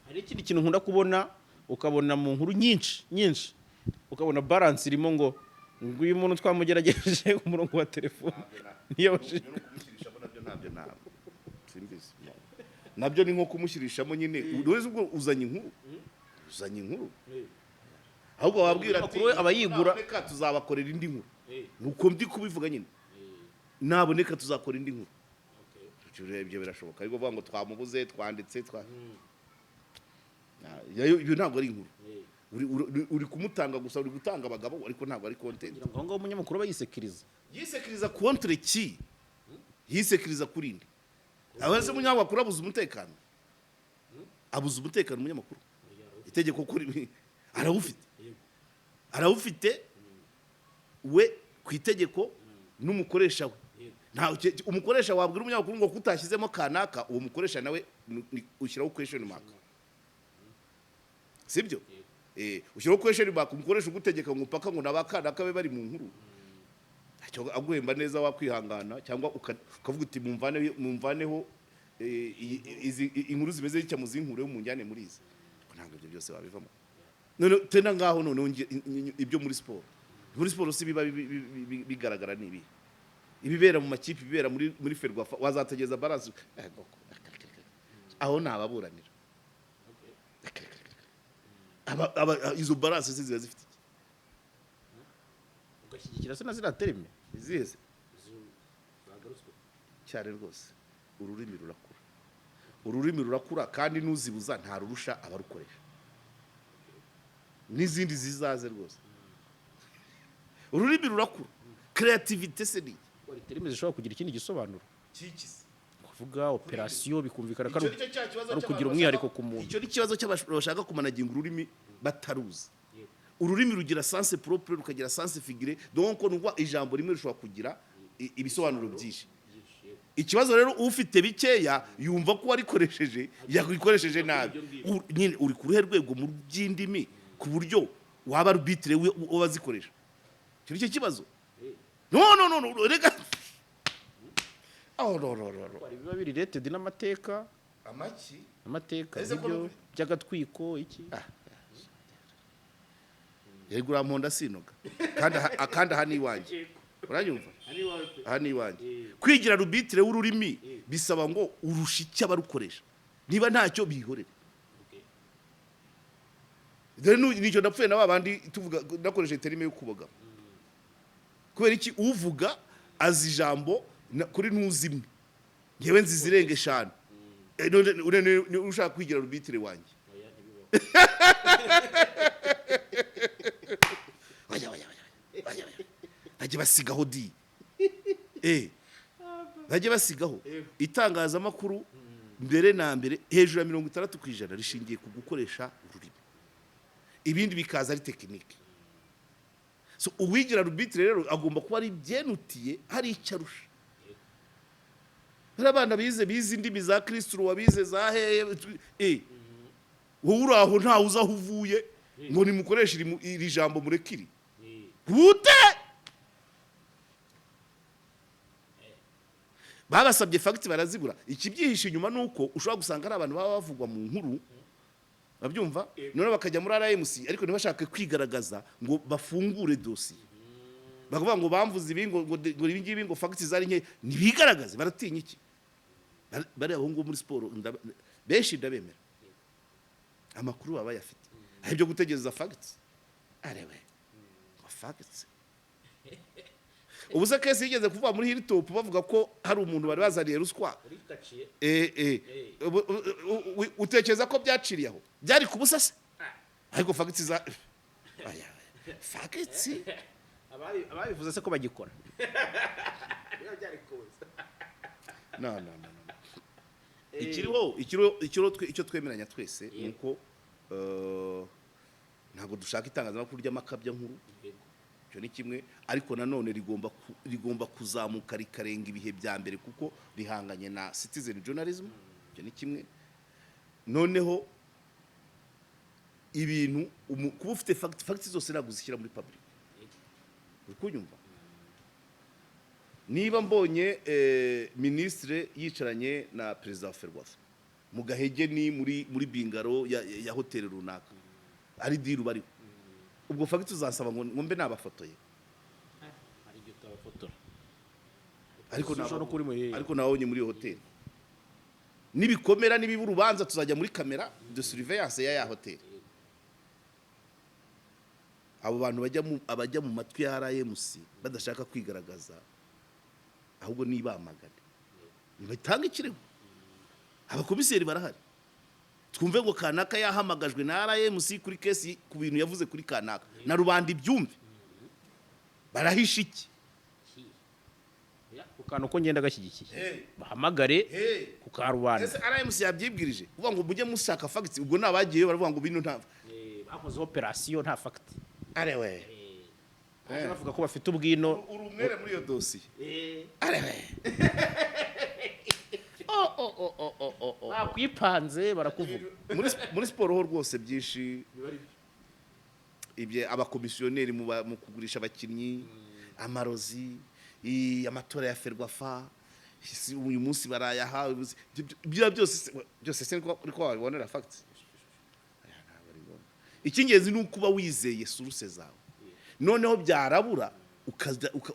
hari ikindi kintu nkunda kubona ukabona mu nkuru nyinshi ukabona balance irimo ngo uyu muntu twamugerageje ku murongo wa telefone niyo nabyo ni nko kumushyirishamo nyine ureze ubwo uzanye inkuru ahubwo wabwira ati abayigura reka tuzabakorera indi nkuru nuko ndi kubivuga nyine naboneka tuzakora indi nkuru ibyo birashoboka ariko vuga ngo twamubuze twanditse ibyo ntabwo ari inkuru uri kumutanga gusa uri gutanga abagabo ariko ntabwo ari content ngo ngo umunyamakuru yisekiriza contre ki yisekiriza kurindi abaze umunyamakuru abuze umutekano umunyamakuru itegeko kuri arawufite we ku itegeko n'umukoresha we umukoresha wabwira umunyamakuru ngo kutashyizemo kanaka uwo mukoresha nawe ushyiraho question mark sibyo ushyiraho question mark umukoresha ugutegeka ngo paka ngo nabakanaka be bari mu nkuru cyo aguhemba neza wakwihangana cyangwa ukavuga uti mumvaneho inkuru zimeze cyane muzinkure mu njyane muri izi ntabwo ibyo byose wabivamo none tena ngaho none ibyo muri sport si biba bigaragara nibi ibibera mu makipe ibibera muri Ferwafa wazategeza balance aho nababuranira izo balance ziziba zifite ugashyigikira se nazira terime iziheze cyane rwose ururimi rurakura kandi nuzibuza nta rurusha abarukoresha n'izindi zizaze rwose ururimi rurakura creativity se ni terime zishobora kugira ikindi gisobanuro cyikisi kuvuga operation bikumvikana ko ari kugira umwihariko ku muntu icyo ni kibazo cy'abashaka kumanaginga ururimi bataruzi ururimi rugira sens propre rukagira sens figure donc nubwo ijambo rimwe rishobora kugira ibisobanuro byinshi ikibazo rero ufite bikeya yumva ko warikoresheje yakwikoresheje nabi nyine uri ku ruhe rwego mu by'indimi ku buryo waba arbitre wazikoresha cyo nicyo kibazo no rega no biba biri related n'amateka amateka ibyo byagatwiko iki yego uramponda sinoga kandi aha ni iwanjye uranyumva aha ni iwanjye kwigira arbitre w'ururimi bisaba ngo urusha icyo abarukoresha niba ntacyo bihorere dore nicyo ndapfuye na babandi tuvuga nakoresheje terime yo kuboga kubera iki uvuga azi ijambo kuri ntuzimwe ngewe nzi zirenga 5 none ushaka kwigira rubitire wanjye bajye basigaho di bajye basigaho itangazamakuru mbere na mbere hejuru ya 60% rishingiye ku gukoresha ururimi ibindi bikaza ari tekinike so uwigira rubitire rero agomba kuba ari byenutiye hari icyarusha abana bize indimi za Kristo wabize za heye wowe uraho nta uzaho uvuye ngo nimukoreshe iri jambo murekiri gute babasabye facts barazibura ikibyihishe inyuma nuko ushobora gusanga ari abantu baba bavugwa mu nkuru babyumva none bakajya muri RMC ariko ntibashaka kwigaragaza ngo bafungure dossier bakavuga ngo bamvuze ibi ngo ibingibi ngo facts zari nke nibigaragaze baratinya iki bari aho ngo muri sport benshi ndabemera amakuru baba yafite ibyo gutegereza facts arewe ngo facts ubusa kese yigeze kuvuga muri Hilltop bavuga ko hari umuntu bari bazaniye ruswa utekereza ko byaciriye aho byari kubusa se ariko facts za facts ababivuze se ko bagikora no icyo twemeranya twese nuko ntabwo dushaka itangazamakuru ry'amakabya nkuru cyo ni kimwe ariko nanone rigomba kuzamuka rikarenga ibihe bya mbere kuko rihanganye na citizen journalism cyo ni kimwe noneho ibintu kuba ufite facts zose ntabwo uzishyira muri public ukunyumva niba mbonye ministre yicaranye na president wa Ferwafa mu gahege ni muri bingaro ya hotel runaka ari diru bari ubwo facts uzasaba ngo mbe nabafotoye ari byo tabafotora ariko nabonye muri hotel nibikomera nibiba urubanza tuzajya muri kamera de surveillance ya hotel abo bantu abajya mu matwi ya RMC badashaka kwigaragaza ahubwo nibamagane batanga ikirego abakomiseri barahari twumve ngo kanaka yahamagajwe na RMC kuri kesi ku bintu yavuze kuri kanaka na rubanda ibyumve barahisha iki ukana uko ngenda gashyigikiye bahamagare ku karubanda ese RMC yabyibwirije uvuga ngo mujye mushaka facts ubwo nabagiye baravuga ngo bino nta bakoze operation nta fact arewe bavuga ko bafite ubwino urumwere muri iyo dossier arewe bakwipanze barakuvuga muri siporo ho rwose byinshi ibye abakomisiyoneri mu kugurisha abakinnyi amarozi amatora ya Ferwafa uyu munsi barayahawe byose se uriko wabibonera facts icyingenzi ni ukuba wizeye source zawe noneho byarabura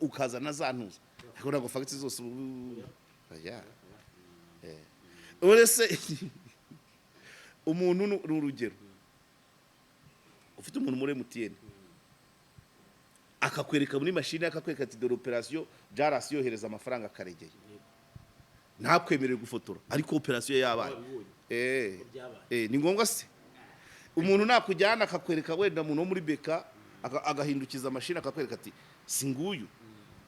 ukazana za ntuza ariko ntabwo facts zose uretse umuntu n'urugero ufite umuntu muri MTN akakwereka muri mashine akakwereka ati dore operation jarasi yohereza amafaranga akaregeye ntakwemerere gufotora ariko operation yabaye ni ngombwa se umuntu nakujyana akakwereka wenda umuntu wo muri beka agahindukiza mashine akakwereka ati singuyu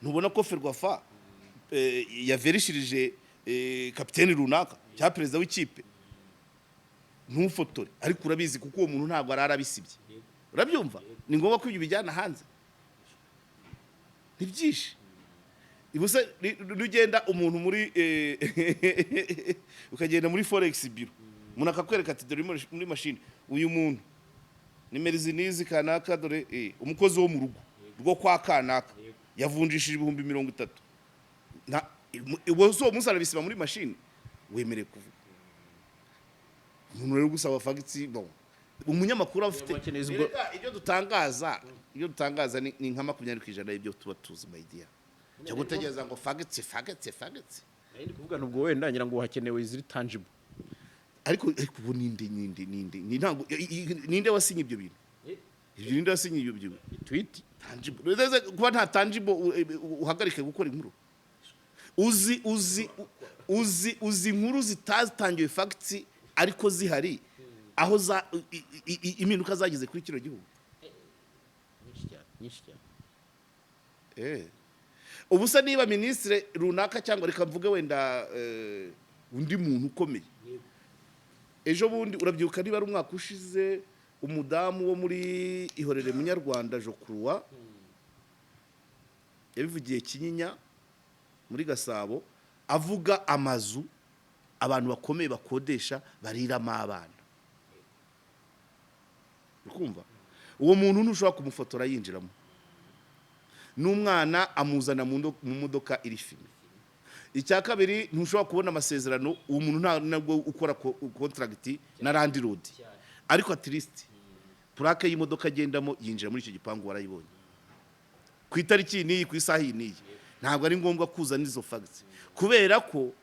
ntubona ko Ferwafa yaverishirije kapiteni runaka cya perezida w'ikipe ntufotore ariko urabizi kuko uwo muntu ntabwo arabisibye urabyumva ni ngombwa ko ibyo bijyana hanze ntibyishe ibuse rugenda umuntu muri ukagenda muri forex bureau umuntu akakwereka ati dore muri machine uyu muntu nimero nizi kanaka dore umukozi wo mu rugo rwo kwa kanaka yavunjishije 30,000 na uwo munsi arabisiba muri machine wemere kuvuga umuntu rero gusaba facts bon umunyamakuru afite ibyo dutangaza ni nka 20% y'ibyo tuba tuzi idea cyo gutegereza ngo facts ndi kuvuga nubwo wenda ngira ngo hakenewe iziri tangible ariko ubu ninde wasinye ibyo bintu ibyo ninde wasinye ibyo bintu tweet tangible kuba nta tangible uhagarike gukora inkuru uzi inkuru zitatangiwe facts ariko zihari aho za impinduka zagize kuri kino gihugu nyinshi cyane ubusa niba ministre runaka cyangwa reka mvuge wenda undi muntu ukomeye ejo bundi urabyuka niba ari umwaka ushize umudamu wo muri ihorere munyarwanda Jokurwa yabivugiye Kinyinya muri Gasabo avuga amazu abantu bakomeye bakodesha bariramo abana ukumva uwo muntu ntushobora kumufotora yinjiramo n'umwana amuzana mu modoka iri filime icya kabiri ntushobora kubona amasezerano uwo muntu ntabwo ukora contract na Land Road ariko at least plaque y'imodoka agendamo yinjira muri icyo gipangu warayibonye ku itariki niyi ku isaha niyi ntabwo ari ngombwa kuzana izo facts kubera ko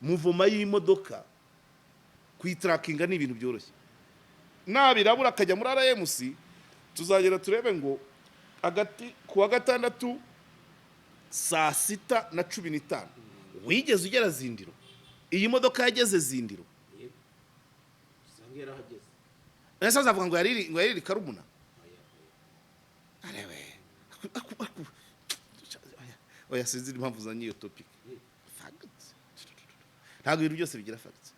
muvoma y'imodoka kuyitrackinga ni ibintu byoroshye nabirabura akajya muri RMC tuzagera turebe ngo agati kuwa gatandatu saa 6:15 wigeze ugera Zindiro iyi modoka yageze Zindiro sangera hageze ese azavuga ngo yariri Karumuna arewe oya sinzi impamvu zanye iyo topic facts ntabwo ibintu byose bigira facts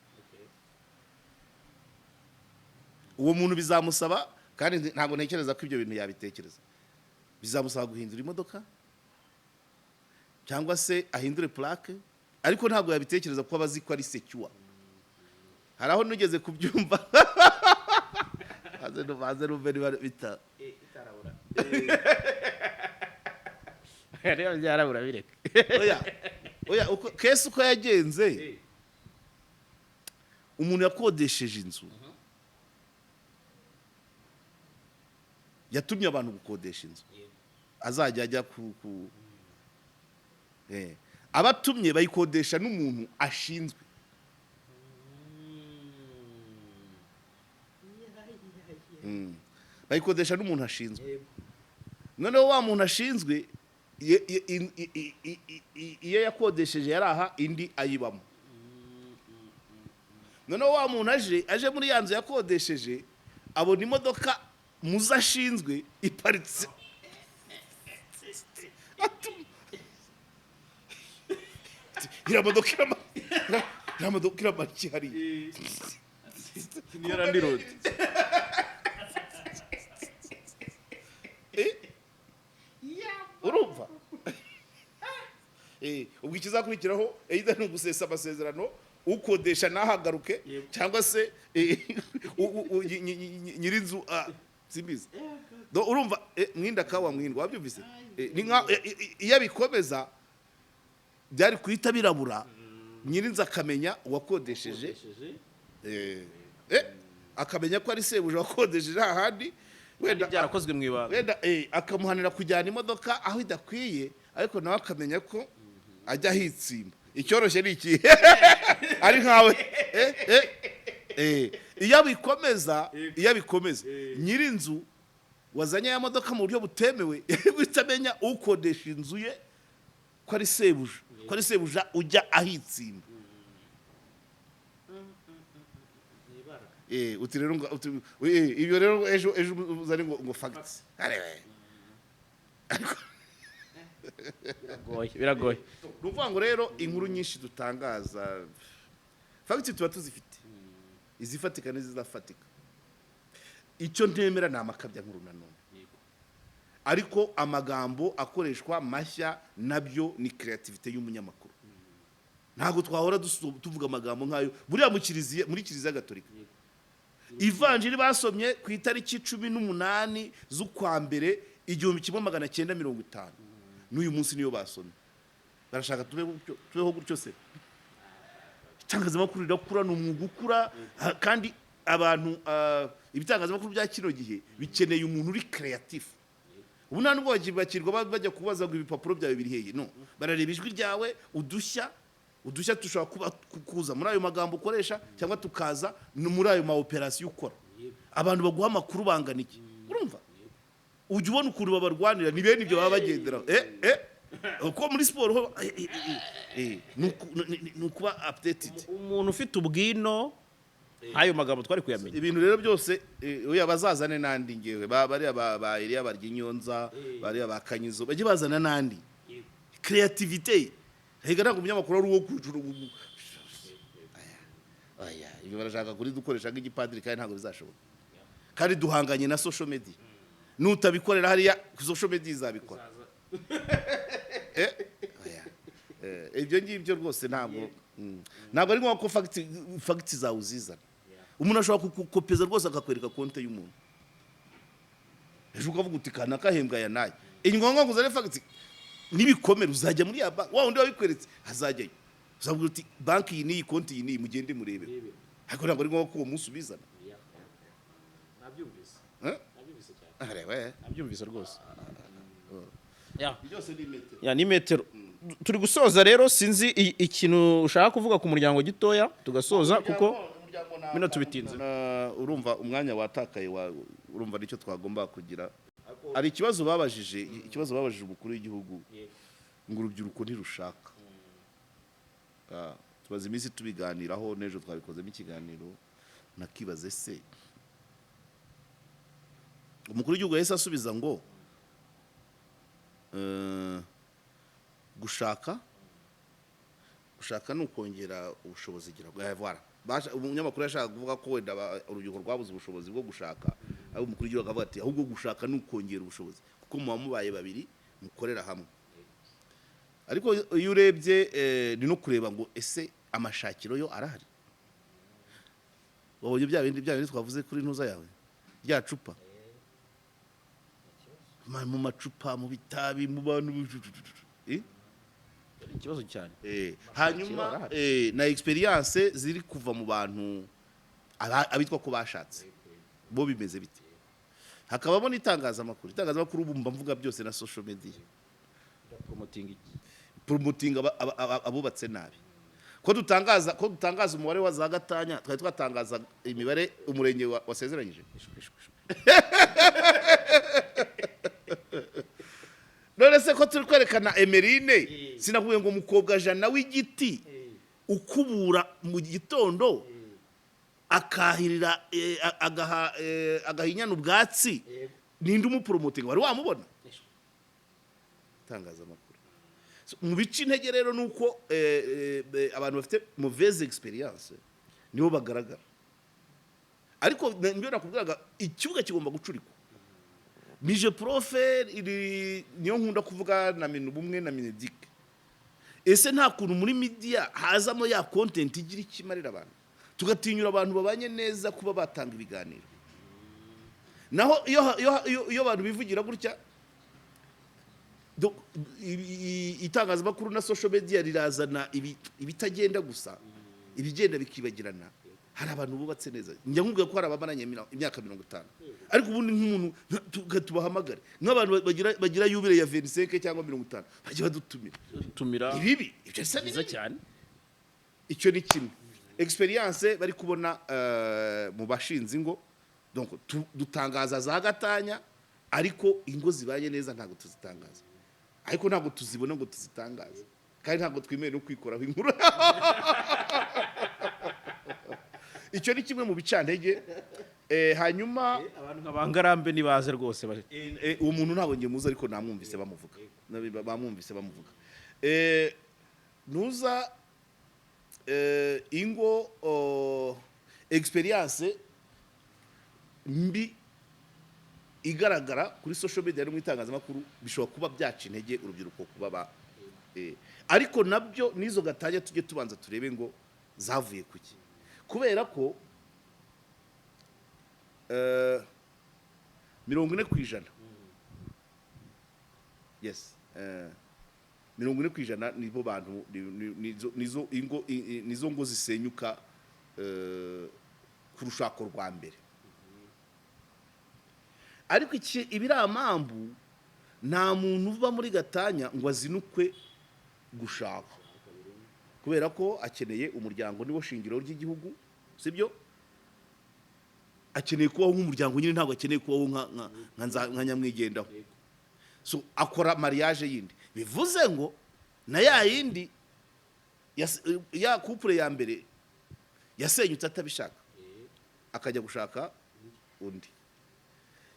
uwo muntu bizamusaba kandi ntabwo ntekereza ko ibyo bintu yabitekereza bizamusaba guhindura imodoka cyangwa se ahindure plaque ariko ntabwo yabitekereza ko abazi ko ari secure hari aho nugeze kubyumva baze n'uberi bita itarabura rero byarabura bireka oya kese uko yagenze umuntu yakodesheje inzu yatumye abantu gukodesha inzu azajya ajya abatumye bayikodesha n'umuntu ashinzwe bayikodesha n'umuntu ashinzwe noneho wa muntu ashinzwe iyo yakodesheje yari aha indi ayibamo noneho wa muntu aje muri ya nzu yakodesheje abona imodoka muza ashinzwe iparitse iramodoka iramariki hariya niyo Land Road urumva ubwo ikizakurikiraho either ni ugusesa amasezerano ukodesha ntahagaruke cyangwa se nyirinzu simbizi urumva mwinda kawa mwindwa wabyumvise iyo bikomeza byari kuhita birabura nyirinzu akamenya uwakodesheje akamenya ko ari sebuja wakodesheje ahandi wenda byarakozwe mu ibanga wenda akamuhanira kujyana imodoka aho idakwiye ariko nawe akamenya ko ajya ahitsimba icyoroshye ni iki ari nkawe iyo bikomeza nyirinzu wazanye ya modoka mu buryo butemewe guhita amenya ukodesha inzu ye ko ari sebuja ujya ahitsimba uti rero ibyo rero ejo uzari ngo facts biragoye ni ukuvuga ngo rero inkuru nyinshi dutangaza facts tuba tuzifite izifatika n'izidafatika icyo ntemera ni amakabya nkuru nanone ariko amagambo akoreshwa mashya nabyo ni creativity y'umunyamakuru ntabwo twahora tuvuga amagambo nk'ayo buriya muri kiliziya gatolika ivanjiri basomye ku itariki 18 z'ukwa mbere 1950 n'uyu munsi niyo basomye barashaka tubeho gutyo se itangazamakuru rirakura ni umwuga ukura kandi abantu ibitangazamakuru bya kino gihe bikeneye umuntu uri creative ubu nta nubwo bakirwa bajya kubaza ngo ibipapuro byawe biri heye no barareba ijwi ryawe udushya udushya dushobora kuba kuza muri ayo magambo ukoresha cyangwa tukaza no muri ayo ma operation ukora abantu baguha amakuru bangana iki urumva ujya ubona ukuntu babarwanira ni bene ibyo baba bagenderaho uko muri siporo ho ni ukuba updated umuntu ufite ubwino ayo magambo twari kuyamenya ibintu rero byose oya bazazane nandi ngewe bari ba Elia barya inyonza bari abakanyizo bajye bazana nandi creativity hega ntabwo umunyamakuru ari uwo kujuru aya ibyo barashaka kuri dukoresha nk'igipadiri kandi ntabwo bizashoboka kandi duhanganye na social media nutabikorera hariya ku social media izabikora ibyo ngibyo rwose ntabwo ari ngombwa ko fagiti zawe uzizana umuntu ashobora kukopeza rwose akakwereka konte y'umuntu ejo ukavuga uti kana kahembwa ya naye ngombwa ngo uzane fagiti nibikomera uzajya muri ya banki wa wundi wabikweretse hazajyayo uzavuga uti banki iyi n'iyi konti iyi n'iyi mugende murebe ariko ntabwo ari ngombwa ko uwo munsi ubizana nabyumvise rwose byose ni metero ni metero turi gusoza rero sinzi ikintu ushaka kuvuga ku muryango gitoya tugasoza kuko bino tubitinze urumva umwanya watakaye urumva nicyo twagomba kugira hari ikibazo babajije umukuru w'igihugu ngo urubyiruko ntirushaka tubaze iminsi tubiganiraho n'ejo twabikozemo ikiganiro nakibaze se umukuru w'igihugu yahise asubiza ngo gushaka ni ukongera ubushobozi gira umunyamakuru yashaka kuvuga ko wenda urubyiruko rwabuze ubushobozi bwo gushaka aho umukuru w'igihugu akavuga ati ahubwo gushaka ni ukongera ubushobozi kuko muba mubaye babiri mukorera hamwe ariko iyo urebye ni no kureba ngo ese amashakiro yo arahari wabonye bya bindi twavuze kuri ntuza yawe rya cupa mu macupa mu bitabi mu bantu ikibazo cyane hanyuma na experience ziri kuva mu bantu abitwa ko bashatse bo bimeze bite hakabamo n'itangazamakuru bumva mvuga byose na social media promoting abubatse nabi ko dutangaza umubare wa za gatanya twari twatangaza imibare umurenge wasezeranyije none se ko turi kwerekana Emerine sinakuye ngo umukobwa jana w'igiti ukubura mu gitondo akahirira agahinyana ubwatsi ninde umupromoting wari wamubona tangazamakuru mu bice intege rero nuko abantu bafite mauvaise experience nibo bagaragara ariko mbyo nakubwiraga ikibuga kigomba gucurikwa nije profe niyo nkunda kuvuga na minu bumwe na Minedik ese nta kuntu muri media hazamo ya content igira ikimarira abantu tugatinyura abantu babanye neza kuba batanga ibiganiro naho iyo abantu bivugira gutya itangazamakuru na social media rirazana ibitagenda gusa ibigenda bikibagirana hari abantu bubatse neza njya nkubwira ko hari abamaranye imyaka 50 ariko ubundi nk'umuntu tubahamagare nk'abantu bagira yubile ya 25 cyangwa 50 bajye badutumira ibibi ibyo se nziza cyane icyo ni kimwe experience bari kubona mu bashinzi ngo donc dutangaza za gatanya ariko ingo zibanye neza ntago tuzitangaza ariko ntago tuzibona ngo tuzitangaze kandi ntago twimeye no kwikoraho inkuru icyo ni kimwe mu bicantege hanyuma abantu nk'abangarambe nibaze rwose uwo muntu ntabwo ngiye muzi ariko namwumvise bamuvuga nuza ingo experience mbi igaragara kuri social media no mu itangazamakuru bishobora kuba byaca intege urubyiruko kuba ariko nabyo nizo gatanya tujye tubanza turebe ngo zavuye kuki kubera ko 40% yes 40% nibo bantu nizo ngo zisenyuka ku rushako rwa mbere ariko ibiramambu nta muntu uva muri gatanya ngo azinukwe gushaka kubera ko akeneye umuryango niwo shingiro ry'igihugu sibyo akeneye kubaho nk'umuryango nyine ntabwo akeneye kubaho nka nyamwigendaho so akora mariage yindi bivuze ngo na ya yindi ya couple ya mbere yasenyutse atabishaka akajya gushaka undi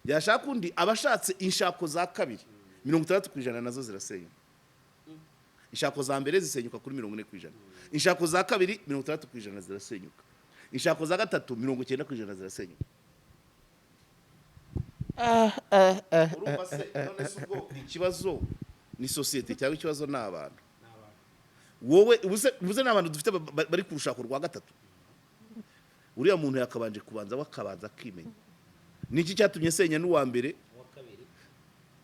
yashaka undi abashatse inshako za kabiri 60% nazo zirasenyuka inshako za mbere zisenyuka kuri 40%, inshako za kabiri 60% zirasenyuka, inshako za gatatu 90% zirasenyuka. Urumva se none se ubwo ikibazo ni societe cyangwa ikibazo n'abantu? Wowe ubuze n'abantu dufite bari kurushaka rwa gatatu. Uriya muntu yakabanje kubanza wakabanza akimenya. Niki cyatumye senya n'uwa mbere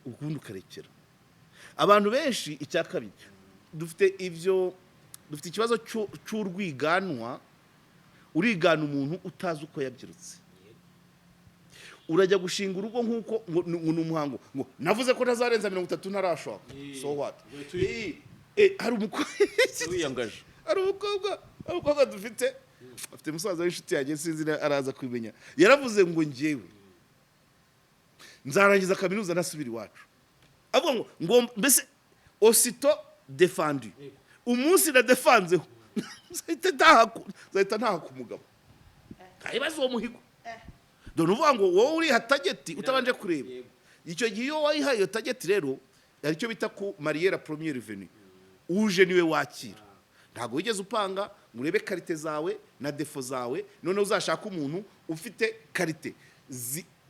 ubundi ukarekera. Abantu benshi icya kabiri dufite ikibazo cy'urwiganwa, urigana umuntu utazi uko yabyirutse. Urajya gushinga urugo nkuko n'umuhango ngo navuze ko ntazarenza 30 ntarashaka. So what? Hari umukobwa wiyangaje. Hari umukobwa dufite afite musaza w'inshuti yanjye sinzi araza kwimenya. Yaravuze ngo ngewe nzarangiza kaminuza nasubira iwacu. Avuga ngo mbese osito defendu. Umunsi na defanzeho. Zahita ntaha ku mugabo. Kayibazo uwo muhigo. Dore uvuga ngo wowe uri hatageti utabanje kureba. Icyo gihe iyo wayihaye iyo tageti rero ari cyo bita ku mariera première venue. Uje niwe wakira. Ntago wigeze upanga murebe karite zawe na defo zawe, none uzashaka umuntu ufite karite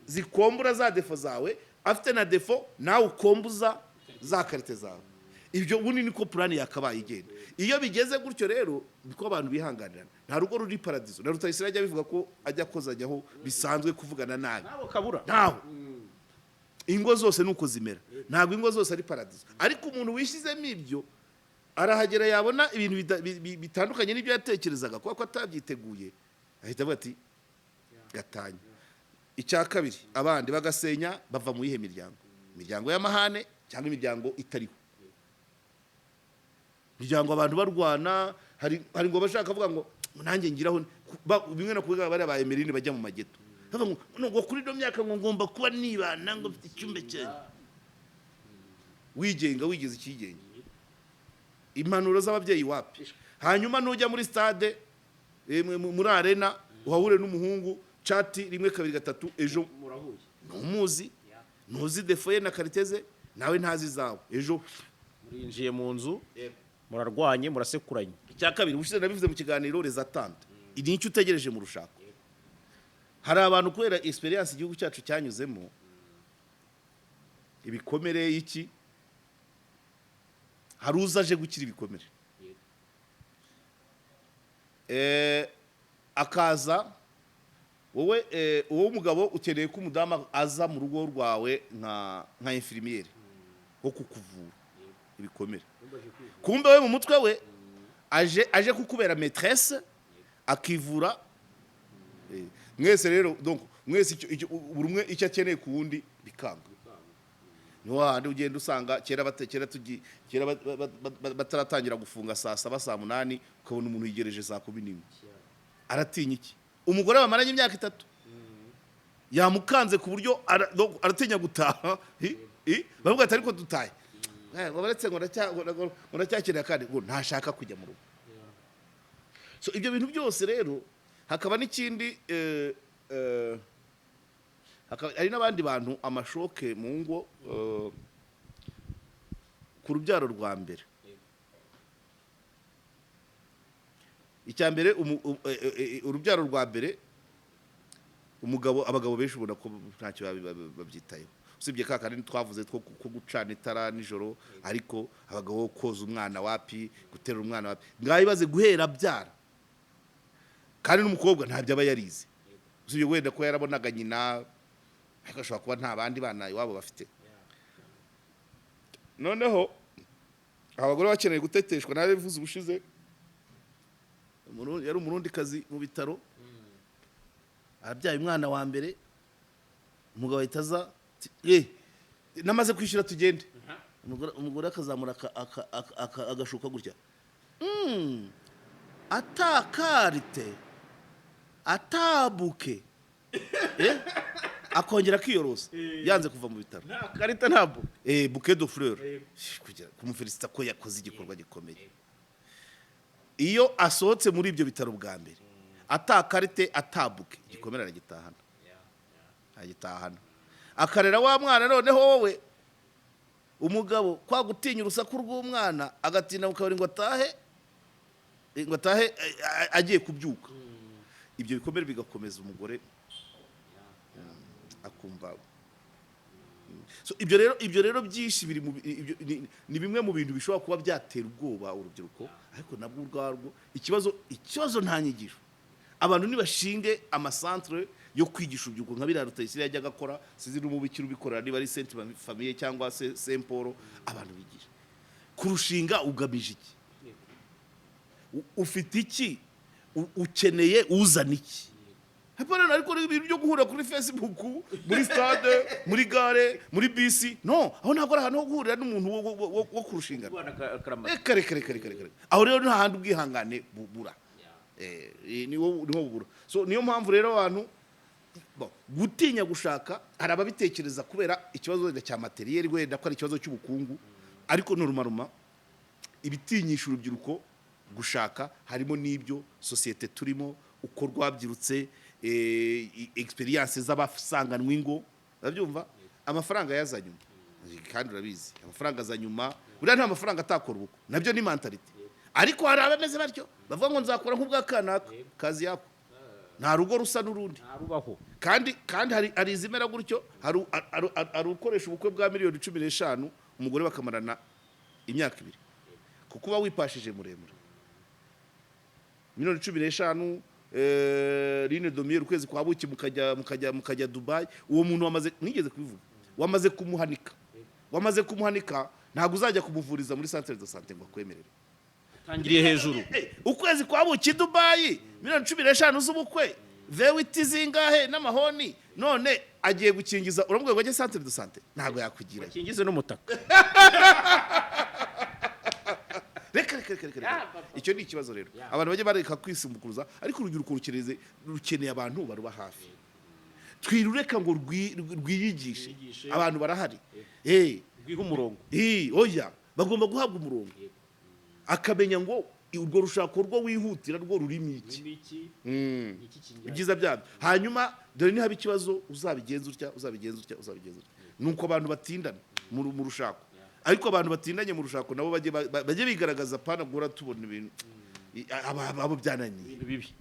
zikombura za defo zawe, afite na defo nawe ukombuza za karite zawe. Ibyo ubundi niko plan yakabaye igenda. Iyo bigeze gutyo rero niko abantu bihanganirana. Nta rugo ruri paradiso. Na Rutayisire ajya bivuga ko ajya kozajyaho bisanzwe kuvugana nabi. Nabo kabura. Ntaho. Ingo zose nuko zimera. Ntabwo ingo zose ari paradiso. Ariko umuntu wishizemo ibyo arahagera yabona ibintu bitandukanye n'ibyo yatekerezaga kuko atabyiteguye, ahita avuga ati gatanya. Icya kabiri abandi bagasenya bava mu yihe miryango y'amahane cyangwa imiryango itariho. Miryango abantu barwana, hari ngo bashaka kuvuga ngo nanjye ngiraho bimwe no kuvuga bari abaye Emeline bajya mu mageto. Bavuga ngo kuri do myaka ngo ngomba kuba nibana ngo mfite icyumbe cyane. Wigenga wigize ikigenge. Impanuro z'ababyeyi wapi. Hanyuma nujya muri stade muri arena uhahure n'umuhungu chati 1 2 3 ejo murahuye. Numuzi. Nuzi defoye na kariteze nawe ntazi zawe. Ejo murinjiye mu nzu murarwanye murasekuranye. Icya kabiri ubushize nabivuze mu kiganiro les attentes. Idi nicyo utegereje mu rushako. Hari abantu kwera experience igihugu cyacu cyanyuzemo ibikomere iki haruzaje gukira ibikomere. Akaza wowe umugabo ukeneye ko umudama aza mu rugo rwawe nka infirmiere ho kukuvura ibikomere. Kumbe we mu mutwe we aje kukubera maîtresse akivura. Mwese rero donc mwese buri umwe icyo akeneye ku wundi bikanga. Ni wahandi ugenda usanga kera bataratangira gufunga saa 7 saa 8 ukabona umuntu yigereje saa 11. Aratinya iki? Umugore bamaranye imyaka 3 yamukanze ku buryo aratinya gutaha. Bavuga ati ariko dutaye. Babaretse ngo ndacyakenera kandi ngo ntashaka kujya mu rugo. So ibyo bintu byose rero hakaba n'ikindi hari n'abandi bantu amashoke mu ngo ku rubyaro rwa mbere. Icya mbere urubyaro rwa mbere abagabo benshi ubona ko ntacyo babyitayeho. Usibye kakandi twavuze ko gucana itara nijoro, ariko abagabo koza umwana wapi, gutera umwana wapi. Ngayibaze guhera byara. Kandi n'umukobwa ntabyo aba yarize. Usibye wenda ko yarabonaga nyina ashobora kuba nta bandi bana iwabo bafite. Noneho abagore bakeneye guteteshwa nawe bivuze ubushize yari umurundi kazi mu bitaro. Abyaye umwana wa mbere umugabo ahitaza namaze kwishyura tugende. Umugore akazamura agashuka gutya. atakarite atabuke akongera akiyorosa yanze kuva mu bitaro. nta karita nta buke. Bouquet de fleur kugira kumufelicita ko yakoze igikorwa gikomeye. Iyo asohotse muri ibyo bitaro bwa mbere atakarite atabuke igikomere aragitahana, akarera wa mwana. Noneho wowe umugabo kwa gutinya urusaku rw'umwana agatinda mu kabari ngo atahe agiye kubyuka, ibyo bikomere bigakomeza umugore akumva. So ibyo rero byinshi biri ni bimwe mu bintu bishobora kuba byatera ubwoba urubyiruko, ariko nabwo ubwarwo ikibazo nta nyigisho. Abantu nibashinge amasantre yo kwigisha urubyiruko nka biriya Rutayisire yajyaga akora, sizi n'umubikira ubikorera niba ari Sainte Famille cyangwa se Saint Paul, abantu bigisha kurushinga ugamije iki, ufite iki, ukeneye uzana iki. Hapana ariko ibintu byo guhura kuri Facebook, muri stade, muri gare, muri bisi, no, aho ntabwo ari ahantu ho guhurira n'umuntu wo kurushingana. Kare. Aho rero nta handi ubwihangane bubura. Niwo bubura. So niyo mpamvu rero abantu gutinya gushaka, hari ababitekereza kubera ikibazo wenda cya materiel, wenda ko ari ikibazo cy'ubukungu, ariko normal ibitinyisha urubyiruko gushaka harimo n'ibyo societe turimo, uko rwabyirutse, experience z'abasanganwa ingo, urabyumva. Amafaranga yazanyuma kandi urabizi, amafaranga azanyuma, buriya nta mafaranga atakora ubukwe, nabyo ni mentality. Ariko hari abameze batyo bavuga ngo nzakora nk'ubwa kanaka, kazi yako nta rugo rusa n'urundi, ntarubaho. kandi hari izimera gutyo. Hari ukoresha ubukwe bwa miliyoni 15 umugore bakamarana imyaka 2 kuko uba wipashije muremure. Miliyoni 15 Rine Domier ukwezi kwa buki mukajya Dubai. Uwo muntu nigeze kubivuga, wamaze kumuhanika ntabwo uzajya kumuvuriza muri centre de santé ngo akwemerere. Tangiriye hejuru. Ukwezi kwa buki Dubai, miliyoni 15 z'ubukwe, vewiti zingahe n'amahoni, none agiye gukingiza, uramubwira ngo ajye centre de santé, ntabwo yakugira. Kingize n'umutaka. Reka. Icyo ni ikibazo rero. Abantu bajye bareka kwisimbukuruza, ariko urubyiruko rukeneye abantu baruba hafi. Twirureka ngo rwiyigishe, abantu barahari. Rwiha umurongo. Oya, bagomba guhabwa umurongo. Akamenya ngo urwo rushako rwo wihutira rwo rurimo iki. Ibyiza byabyo. Hanyuma dore ni haba ikibazo uzabigenza utya. Nuko abantu batindana mu rushako. Ariko abantu batindanye mu rushako nabo bajye bigaragaza, pana gura tubona ibintu abo byananiye bibi.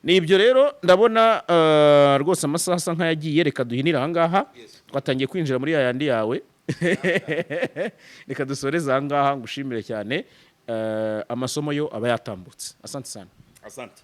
Ni ibyo rero ndabona rwose amasaha asa nk'ayagiye, reka duhinira aha ngaha. Twatangiye kwinjira muri yandi yawe. Reka dusoreze aha ngaha, ngushimire cyane. Amasomo yo aba yatambutse. Asante sana. Asante.